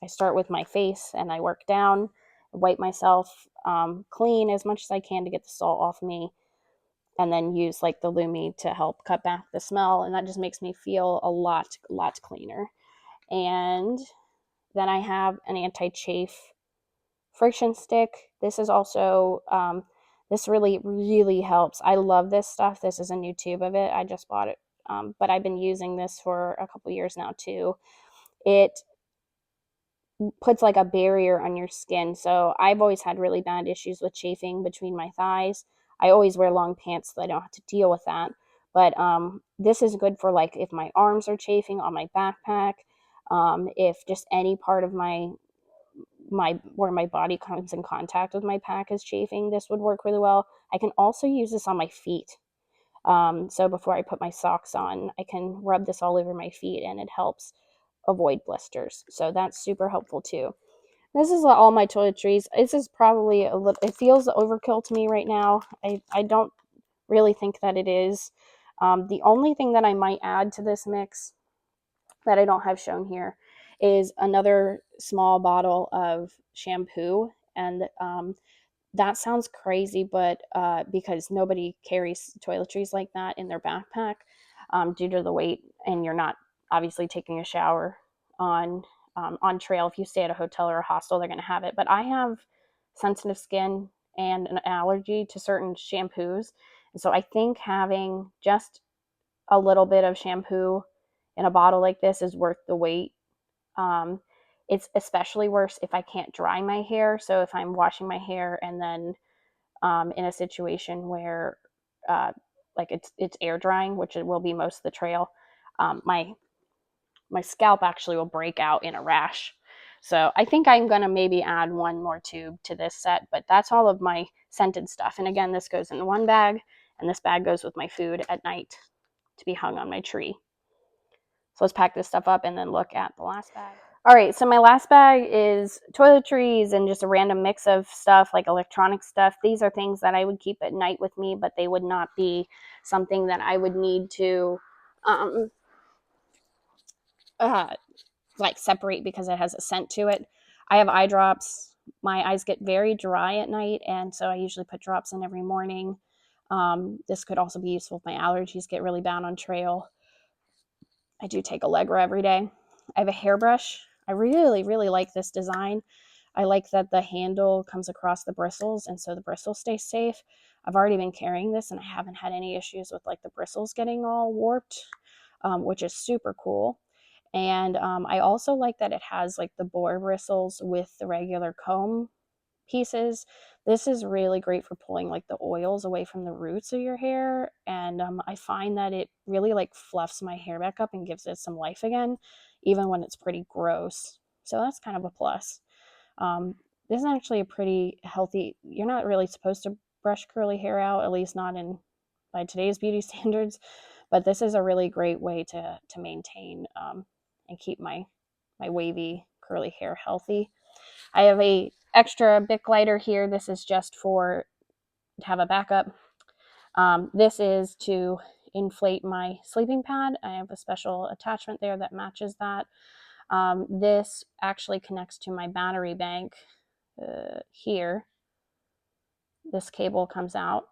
I start with my face and I work down, wipe myself clean as much as I can to get the salt off me, and then use like the Lumi to help cut back the smell, and that just makes me feel a lot cleaner. And then I have an anti-chafe friction stick. This is also this really helps. I love this stuff. This is a new tube of it. I just bought it, but I've been using this for a couple years now too. It puts like a barrier on your skin. So I've always had really bad issues with chafing between my thighs. I always wear long pants so I don't have to deal with that. But this is good for like if my arms are chafing on my backpack, if just any part of my where my body comes in contact with my pack is chafing, this would work really well. I can also use this on my feet. So before I put my socks on, I can rub this all over my feet and it helps avoid blisters. So that's super helpful too. This is all my toiletries. This is probably a little, it feels overkill to me right now. I don't really think that it is. The only thing that I might add to this mix that I don't have shown here is another small bottle of shampoo. And that sounds crazy, but because nobody carries toiletries like that in their backpack due to the weight, and you're not obviously taking a shower on trail. If you stay at a hotel or a hostel, they're going to have it. But I have sensitive skin and an allergy to certain shampoos, and so I think having just a little bit of shampoo in a bottle like this is worth the wait. Um, it's especially worse if I can't dry my hair. So if I'm washing my hair and then in a situation where like it's air drying, which it will be most of the trail, my scalp actually will break out in a rash. So I think I'm gonna maybe add one more tube to this set, but that's all of my scented stuff. And again, this goes in one bag, and this bag goes with my food at night to be hung on my tree. So let's pack this stuff up and then look at the last bag. All right, so my last bag is toiletries and just a random mix of stuff like electronic stuff. These are things that I would keep at night with me, but they would not be something that I would need to um, uh, like separate because it has a scent to it. I have eye drops. My eyes get very dry at night, and so I usually put drops in every morning. This could also be useful if my allergies get really bad on trail. I do take Allegra every day. I have a hairbrush. I really, really like this design. I like that the handle comes across the bristles, and so the bristles stay safe. I've already been carrying this, and I haven't had any issues with like the bristles getting all warped, which is super cool. And I also like that it has like the boar bristles with the regular comb pieces. This is really great for pulling like the oils away from the roots of your hair. And I find that it really like fluffs my hair back up and gives it some life again, even when it's pretty gross. So that's kind of a plus. Um, this is actually a pretty healthy, you're not really supposed to brush curly hair out, at least not in by today's beauty standards, but this is a really great way to maintain and keep my wavy curly hair healthy. I have a extra Bic lighter here. This is just for to have a backup. This is to inflate my sleeping pad. I have a special attachment there that matches that. This actually connects to my battery bank here. This cable comes out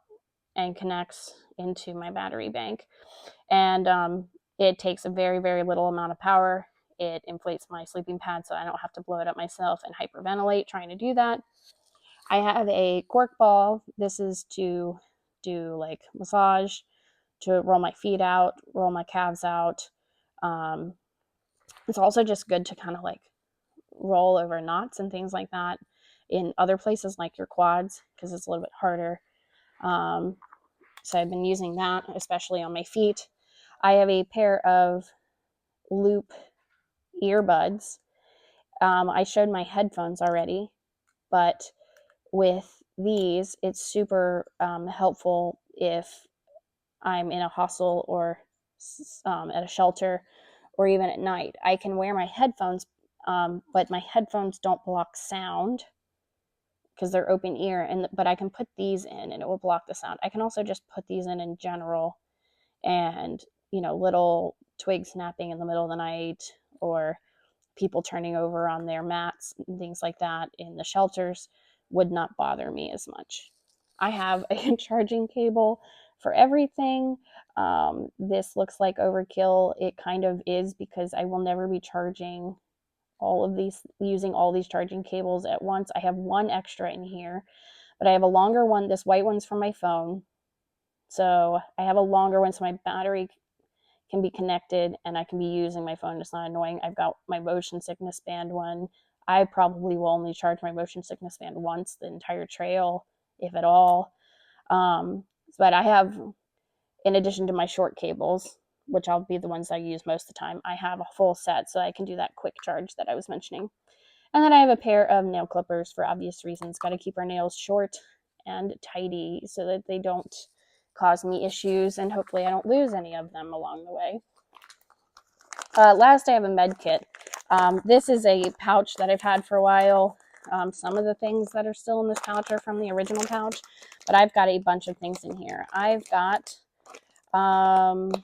and connects into my battery bank. And it takes a very, very little amount of power. It inflates my sleeping pad so I don't have to blow it up myself and hyperventilate trying to do that. I have a cork ball. This is to do like massage, to roll my feet out, roll my calves out. Um, it's also just good to kind of like roll over knots and things like that in other places like your quads because it's a little bit harder. Um, so I've been using that, especially on my feet. I have a pair of loop earbuds. I showed my headphones already, but with these, it's super helpful if I'm in a hostel or at a shelter or even at night. I can wear my headphones, but my headphones don't block sound because they're open ear. But I can put these in and it will block the sound. I can also just put these in general, and little twigs snapping in the middle of the night or people turning over on their mats and things like that in the shelters would not bother me as much. I have a charging cable for everything. This looks like overkill. It kind of is because I will never be charging using all these charging cables at once. I have one extra in here, but I have a longer one. This white one's for my phone. So I have a longer one so my battery can be connected and I can be using my phone. It's not annoying. I've got my motion sickness band one. I probably will only charge my motion sickness band once the entire trail, if at all. But I have, in addition to my short cables, which I'll be the ones I use most of the time, I have a full set so I can do that quick charge that I was mentioning. And then I have a pair of nail clippers for obvious reasons. Got to keep our nails short and tidy so that they don't cause me issues, and hopefully I don't lose any of them along the way. Last, I have a med kit. This is a pouch that I've had for a while. Some of the things that are still in this pouch are from the original pouch, but I've got a bunch of things in here. I've got plantar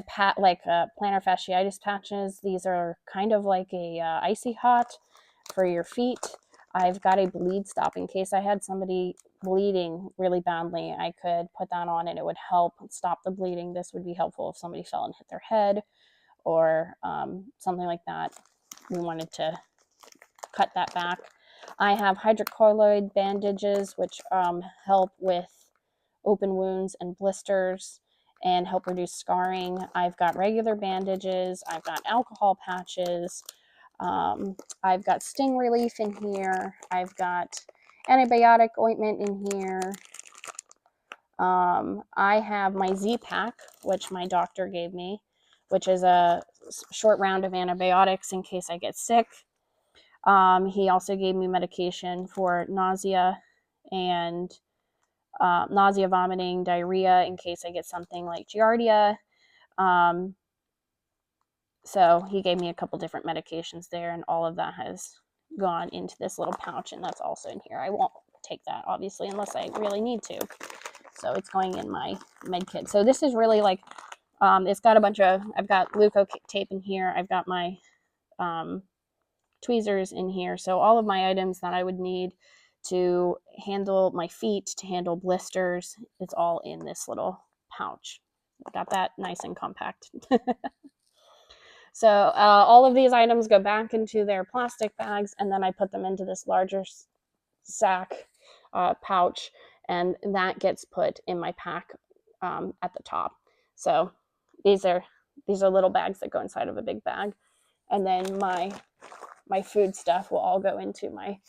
fasciitis patches. These are kind of like a icy hot for your feet. I've got a bleed stop in case I had somebody bleeding really badly. I could put that on and it would help stop the bleeding. This would be helpful if somebody fell and hit their head or something like that. We wanted to cut that back. I have hydrocolloid bandages, which help with open wounds and blisters and help reduce scarring. I've got regular bandages. I've got alcohol patches. I've got sting relief in here. I've got antibiotic ointment in here. I have my Z-Pack, which my doctor gave me, which is a short round of antibiotics in case I get sick. He also gave me medication for nausea and nausea, vomiting, diarrhea in case I get something like Giardia. So he gave me a couple different medications there, and all of that has gone into this little pouch, and that's also in here. I won't take that, obviously, unless I really need to. So it's going in my med kit. So this is really like, it's got a bunch of, I've got Leuko tape in here. I've got my tweezers in here. So all of my items that I would need to handle my feet, to handle blisters, it's all in this little pouch. I've got that nice and compact. So all of these items go back into their plastic bags, and then I put them into this larger sack pouch, and that gets put in my pack at the top. So these are little bags that go inside of a big bag, and then my food stuff will all go into my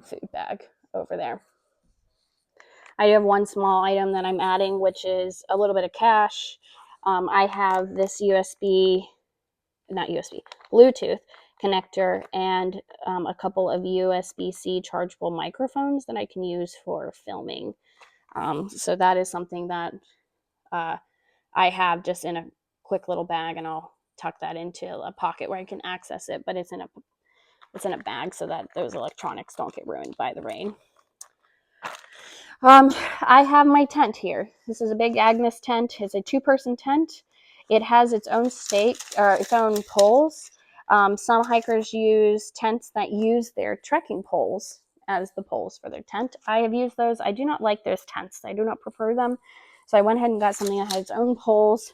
food bag over there. I do have one small item that I'm adding, which is a little bit of cash. I have this Bluetooth connector, and a couple of USB-C chargeable microphones that I can use for filming. So that is something that I have just in a quick little bag, and I'll tuck that into a pocket where I can access it, but it's in a bag so that those electronics don't get ruined by the rain. I have my tent here. This is a big Agnes tent. It's a 2-person tent. It has its own its own poles. Some hikers use tents that use their trekking poles as the poles for their tent. I have used those. I do not like those tents. I do not prefer them. So I went ahead and got something that had its own poles.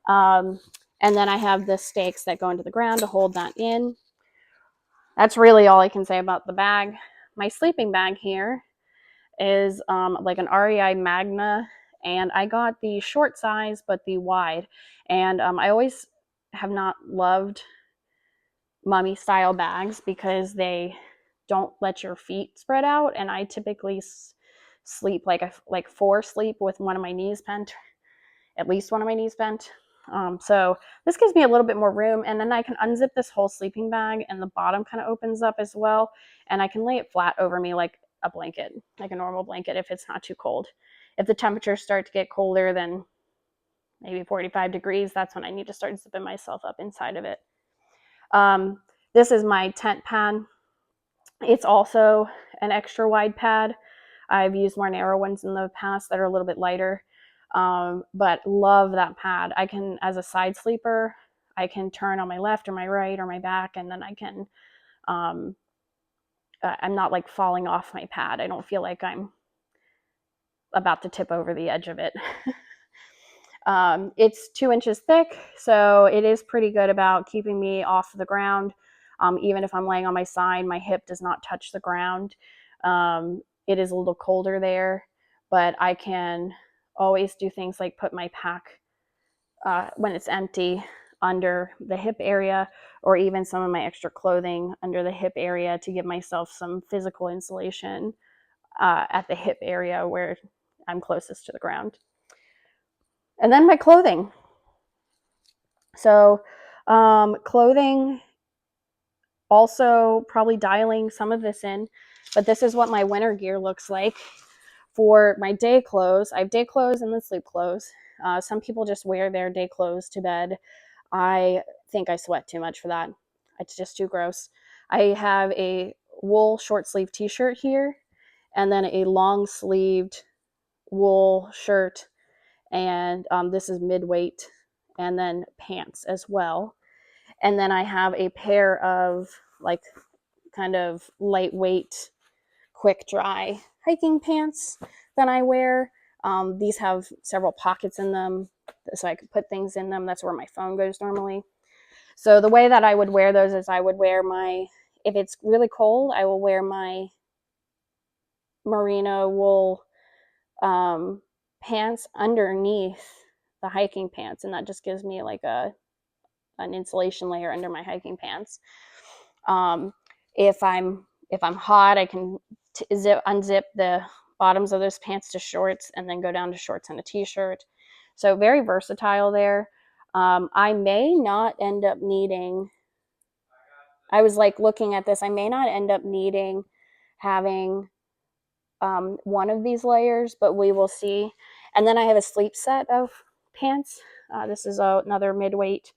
And then I have the stakes that go into the ground to hold that in. That's really all I can say about the bag. My sleeping bag here is like an REI Magna, and I got the short size but the wide, and I always have not loved mummy style bags because they don't let your feet spread out, and I typically sleep like four sleep with one of my knees bent, at least one of my knees bent. So this gives me a little bit more room, and then I can unzip this whole sleeping bag, and the bottom kind of opens up as well, and I can lay it flat over me like a blanket, like a normal blanket, if it's not too cold. If the temperatures start to get colder than maybe 45 degrees, that's when I need to start zipping myself up inside of it. This is my tent pad. It's also an extra wide pad. I've used more narrow ones in the past that are a little bit lighter, but love that pad. I can, as a side sleeper, I can turn on my left or my right or my back, and then I can, I'm not like falling off my pad. I don't feel like I'm about to tip over the edge of it. It's 2 inches thick, so it is pretty good about keeping me off the ground. Even if I'm laying on my side, my hip does not touch the ground. It is a little colder there, but I can always do things like put my pack when it's empty under the hip area, or even some of my extra clothing under the hip area to give myself some physical insulation at the hip area where I'm closest to the ground. And then my clothing. So clothing, also probably dialing some of this in, but this is what my winter gear looks like. For my day clothes, I have day clothes and then sleep clothes. Some people just wear their day clothes to bed. I think I sweat too much for that. It's just too gross. I have a wool short sleeve t-shirt here, and then a long sleeved wool shirt, and this is mid-weight, and then pants as well. And then I have a pair of like kind of lightweight, quick dry hiking pants that I wear. These have several pockets in them, so I could put things in them. That's where my phone goes normally. So the way that I would wear those is I would wear if it's really cold, I will wear my merino wool pants underneath the hiking pants, and that just gives me like an insulation layer under my hiking pants. If I'm hot, I can unzip the bottoms of those pants to shorts, and then go down to shorts and a t-shirt. So very versatile there. I may not end up needing, I was like looking at this, I may not end up needing having one of these layers, but we will see. And then I have a sleep set of pants. This is another mid-weight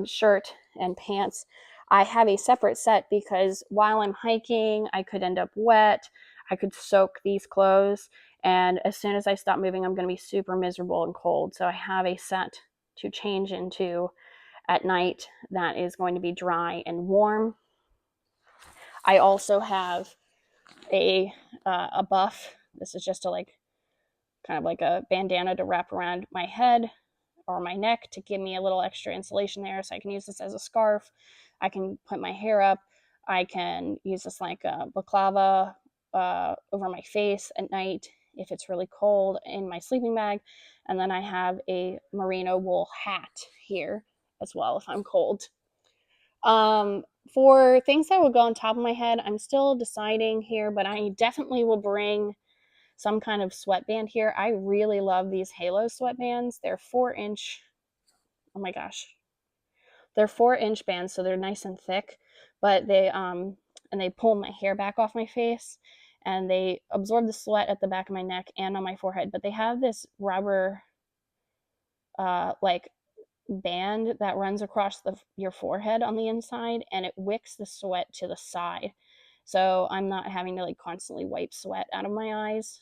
shirt and pants. I have a separate set because while I'm hiking, I could end up wet. I could soak these clothes. And as soon as I stop moving, I'm going to be super miserable and cold. So I have a set to change into at night that is going to be dry and warm. I also have a buff. This is just a kind of like a bandana to wrap around my head or my neck to give me a little extra insulation there, so I can use this as a scarf. I can put my hair up. I can use this like a baklava over my face at night if it's really cold in my sleeping bag. And then I have a merino wool hat here as well if I'm cold. Um, for things that would go on top of my head, I'm still deciding here, but I definitely will bring some kind of sweatband here. I really love these Halo sweatbands. They're 4 inch. Oh my gosh. They're 4 inch bands, so they're nice and thick, but they pull my hair back off my face and they absorb the sweat at the back of my neck and on my forehead. But they have this rubber like band that runs across your forehead on the inside, and it wicks the sweat to the side. So I'm not having to like constantly wipe sweat out of my eyes.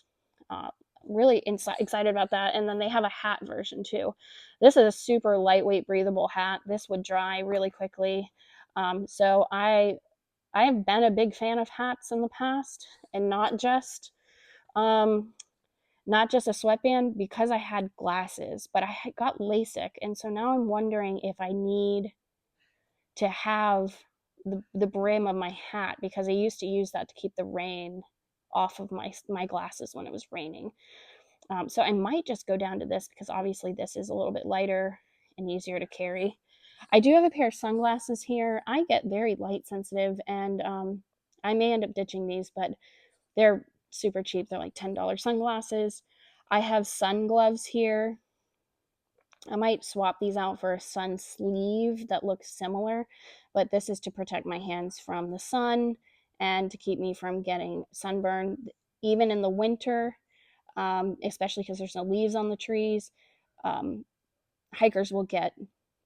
Uh, really excited about that. And then they have a hat version too. This is a super lightweight, breathable hat. This would dry really quickly. So I have been a big fan of hats in the past, and um, not just a sweatband because I had glasses, but I got LASIK, and so now I'm wondering if I need to have the brim of my hat because I used to use that to keep the rain off of my glasses when it was raining. So I might just go down to this because obviously this is a little bit lighter and easier to carry. I do have a pair of sunglasses here. I get very light sensitive, and I may end up ditching these, but they're super cheap. They're like $10 sunglasses. I have sun gloves here. I might swap these out for a sun sleeve that looks similar, but this is to protect my hands from the sun and to keep me from getting sunburned. Even in the winter, especially because there's no leaves on the trees, um, hikers will get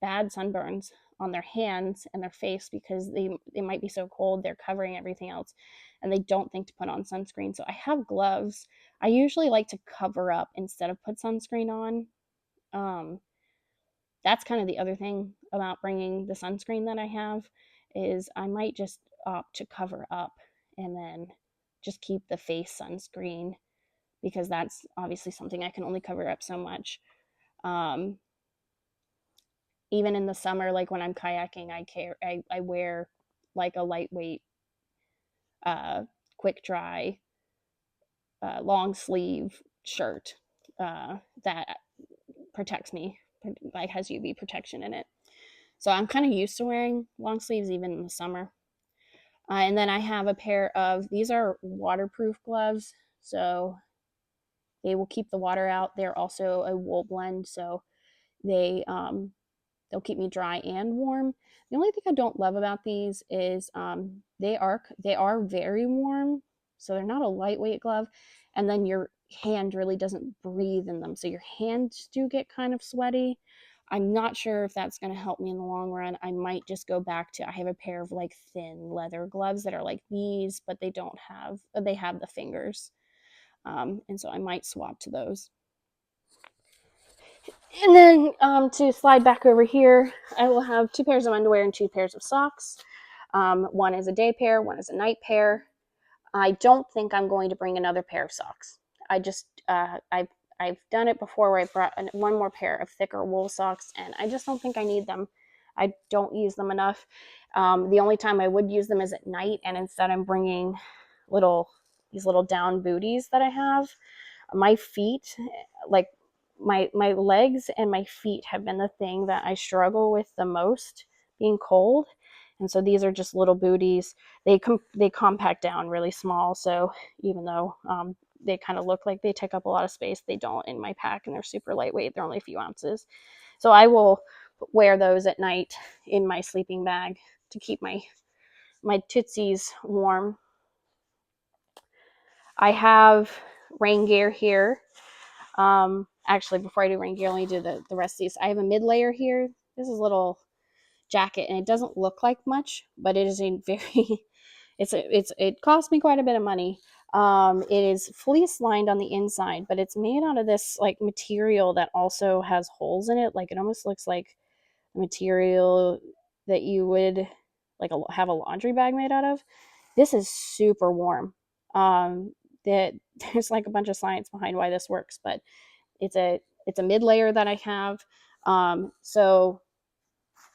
bad sunburns on their hands and their face because they might be so cold they're covering everything else and they don't think to put on sunscreen. So I have gloves. I usually like to cover up instead of put sunscreen on. Um, that's kind of the other thing about bringing the sunscreen that I have is I might just opt to cover up and then just keep the face sunscreen because that's obviously something I can only cover up so much. Um, Even in the summer, like when I'm kayaking, I wear like a lightweight, uh, quick dry, long sleeve shirt that protects me, like has UV protection in it. So I'm kind of used to wearing long sleeves even in the summer. And then I have a pair of these are waterproof gloves, so they will keep the water out. They're also a wool blend, so they they'll keep me dry and warm. The only thing I don't love about these is they are very warm, so they're not a lightweight glove, and then your hand really doesn't breathe in them, so your hands do get kind of sweaty. I'm not sure if that's going to help me in the long run. I might just go back to I have a pair of like thin leather gloves that are like these, but they have the fingers, and so I might swap to those. And then to slide back over here, I will have 2 pairs of underwear and 2 pairs of socks. One is a day pair, one is a night pair. I don't think I'm going to bring another pair of socks. I just I've done it before where I brought one more pair of thicker wool socks, and I just don't think I need them. I don't use them enough. The only time I would use them is at night, and instead I'm bringing these little down booties that I have. My feet, like my legs and my feet have been the thing that I struggle with the most being cold. And so these are just little booties. They compact down really small, so even though they kind of look like they take up a lot of space, they don't in my pack, and they're super lightweight. They're only a few ounces. So I will wear those at night in my sleeping bag to keep my tootsies warm. I have rain gear here. Actually, before I do rain gear, let me do the rest of these. I have a mid layer here. This is little. jacket, and it doesn't look like much, but it is a very it cost me quite a bit of money. It is fleece lined on the inside, but it's made out of this like material that also has holes in it. Like it almost looks like material that you would like have a laundry bag made out of. This is super warm. That there's like a bunch of science behind why this works, but it's a mid layer that I have. So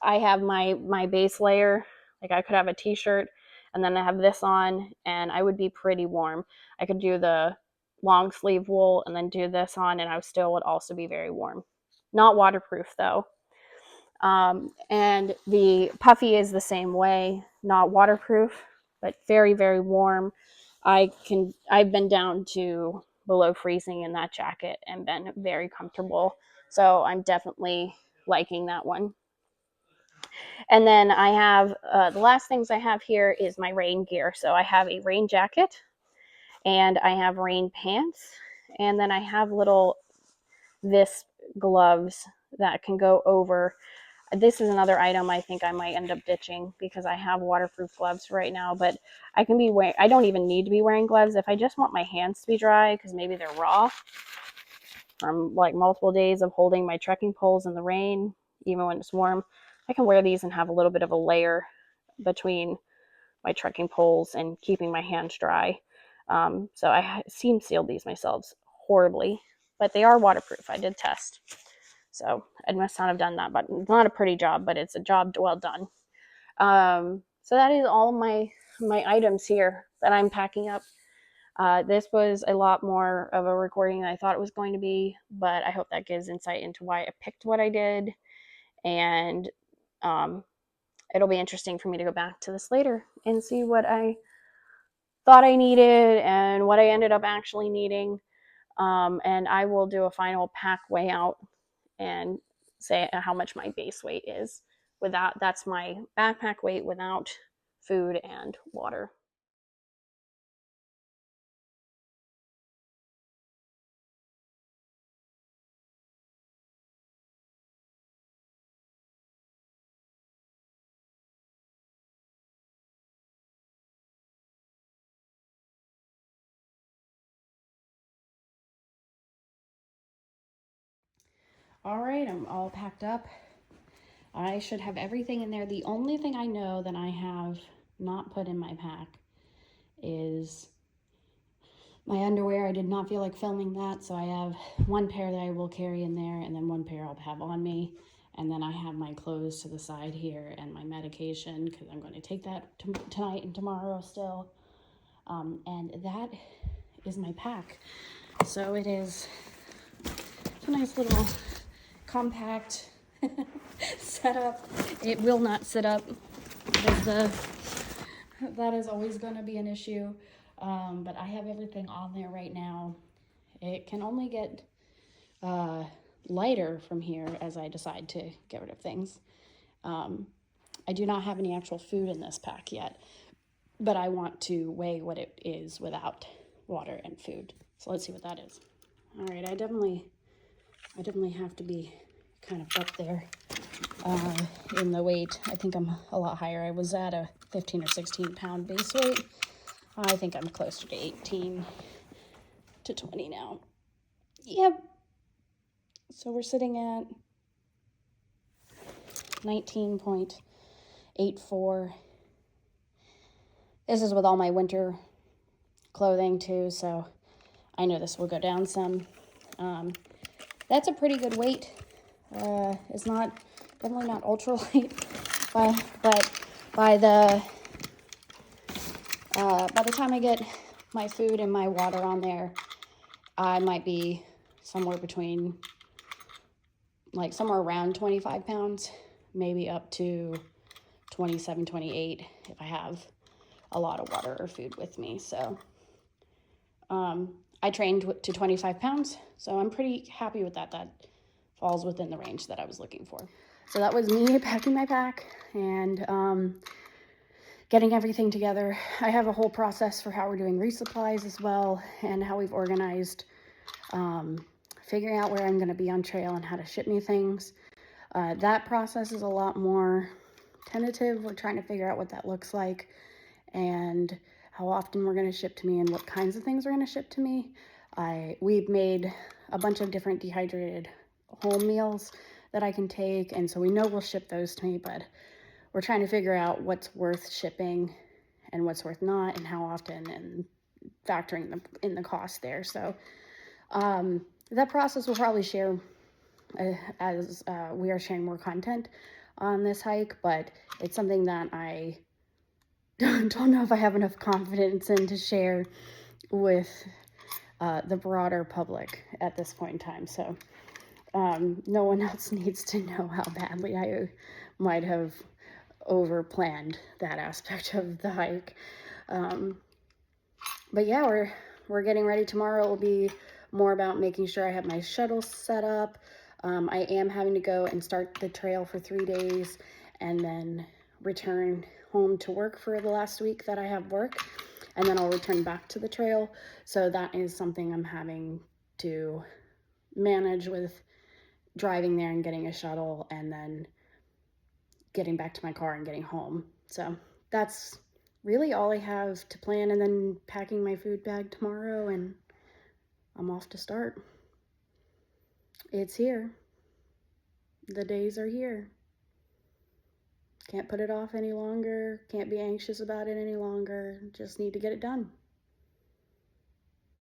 I have my base layer. Like I could have a t-shirt and then I have this on and I would be pretty warm. I could do the long sleeve wool and then do this on and I still would also be very warm. Not waterproof though. And the puffy is the same way, not waterproof, but very, very warm. I've been down to below freezing in that jacket and been very comfortable. So I'm definitely liking that one. And then I have the last things I have here is my rain gear. So I have a rain jacket and I have rain pants. And then I have little Visp gloves that can go over. This is another item I think I might end up ditching because I have waterproof gloves right now, but I don't even need to be wearing gloves if I just want my hands to be dry because maybe they're raw from like multiple days of holding my trekking poles in the rain, even when it's warm. I can wear these and have a little bit of a layer between my trekking poles and keeping my hands dry. So I seam sealed these myself horribly, but they are waterproof. I did test. So I must not have done that, but it's not a pretty job, but it's a job well done. So that is all my items here that I'm packing up. This was a lot more of a recording than I thought it was going to be, but I hope that gives insight into why I picked what I did. And um, it'll be interesting for me to go back to this later and see what I thought I needed and what I ended up actually needing. And I will do a final pack weigh out and say how much my base weight is. Without that's my backpack weight without food and water. All right, I'm all packed up. I should have everything in there. The only thing I know that I have not put in my pack is my underwear. I did not feel like filming that, so I have one pair that I will carry in there and then one pair I'll have on me. And then I have my clothes to the side here and my medication because I'm going to take that tonight and tomorrow still. And that is my pack. So it is a nice little compact setup. It will not sit up. That is always going to be an issue. But I have everything on there right now. It can only get lighter from here as I decide to get rid of things. I do not have any actual food in this pack yet, but I want to weigh what it is without water and food. So let's see what that is. All right, I definitely have to be kind of up there in the weight. I think I'm a lot higher. I was at a 15 or 16 pound base weight. I think I'm closer to 18 to 20 now. Yep. So we're sitting at 19.84. This is with all my winter clothing too, so I know this will go down some. That's a pretty good weight. It's definitely not ultra light, but by the time I get my food and my water on there, I might be somewhere between, like somewhere around 25 pounds, maybe up to 27, 28 if I have a lot of water or food with me. So I trained to 25 pounds, so I'm pretty happy with that. That falls within the range that I was looking for. So that was me packing my pack and getting everything together. I have a whole process for how we're doing resupplies as well and how we've organized figuring out where I'm going to be on trail and how to ship me things. That process is a lot more tentative. We're trying to figure out what that looks like and how often we're going to ship to me and what kinds of things are going to ship to me. We've made a bunch of different dehydrated home meals that I can take, and so we know we'll ship those to me, but we're trying to figure out what's worth shipping and what's worth not, and how often, and factoring in the cost there. So that process will probably share as we are sharing more content on this hike, but it's something that I don't know if I have enough confidence in to share with the broader public at this point in time. So no one else needs to know how badly I might have over-planned that aspect of the hike. But yeah, we're getting ready. Tomorrow will be more about making sure I have my shuttle set up. I am having to go and start the trail for 3 days and then return home to work for the last week that I have work, and then I'll return back to the trail. So that is something I'm having to manage with driving there and getting a shuttle and then getting back to my car and getting home. So that's really all I have to plan, and then packing my food bag tomorrow, and I'm off to start. It's here. The days are here. Can't put it off any longer. Can't be anxious about it any longer. Just need to get it done.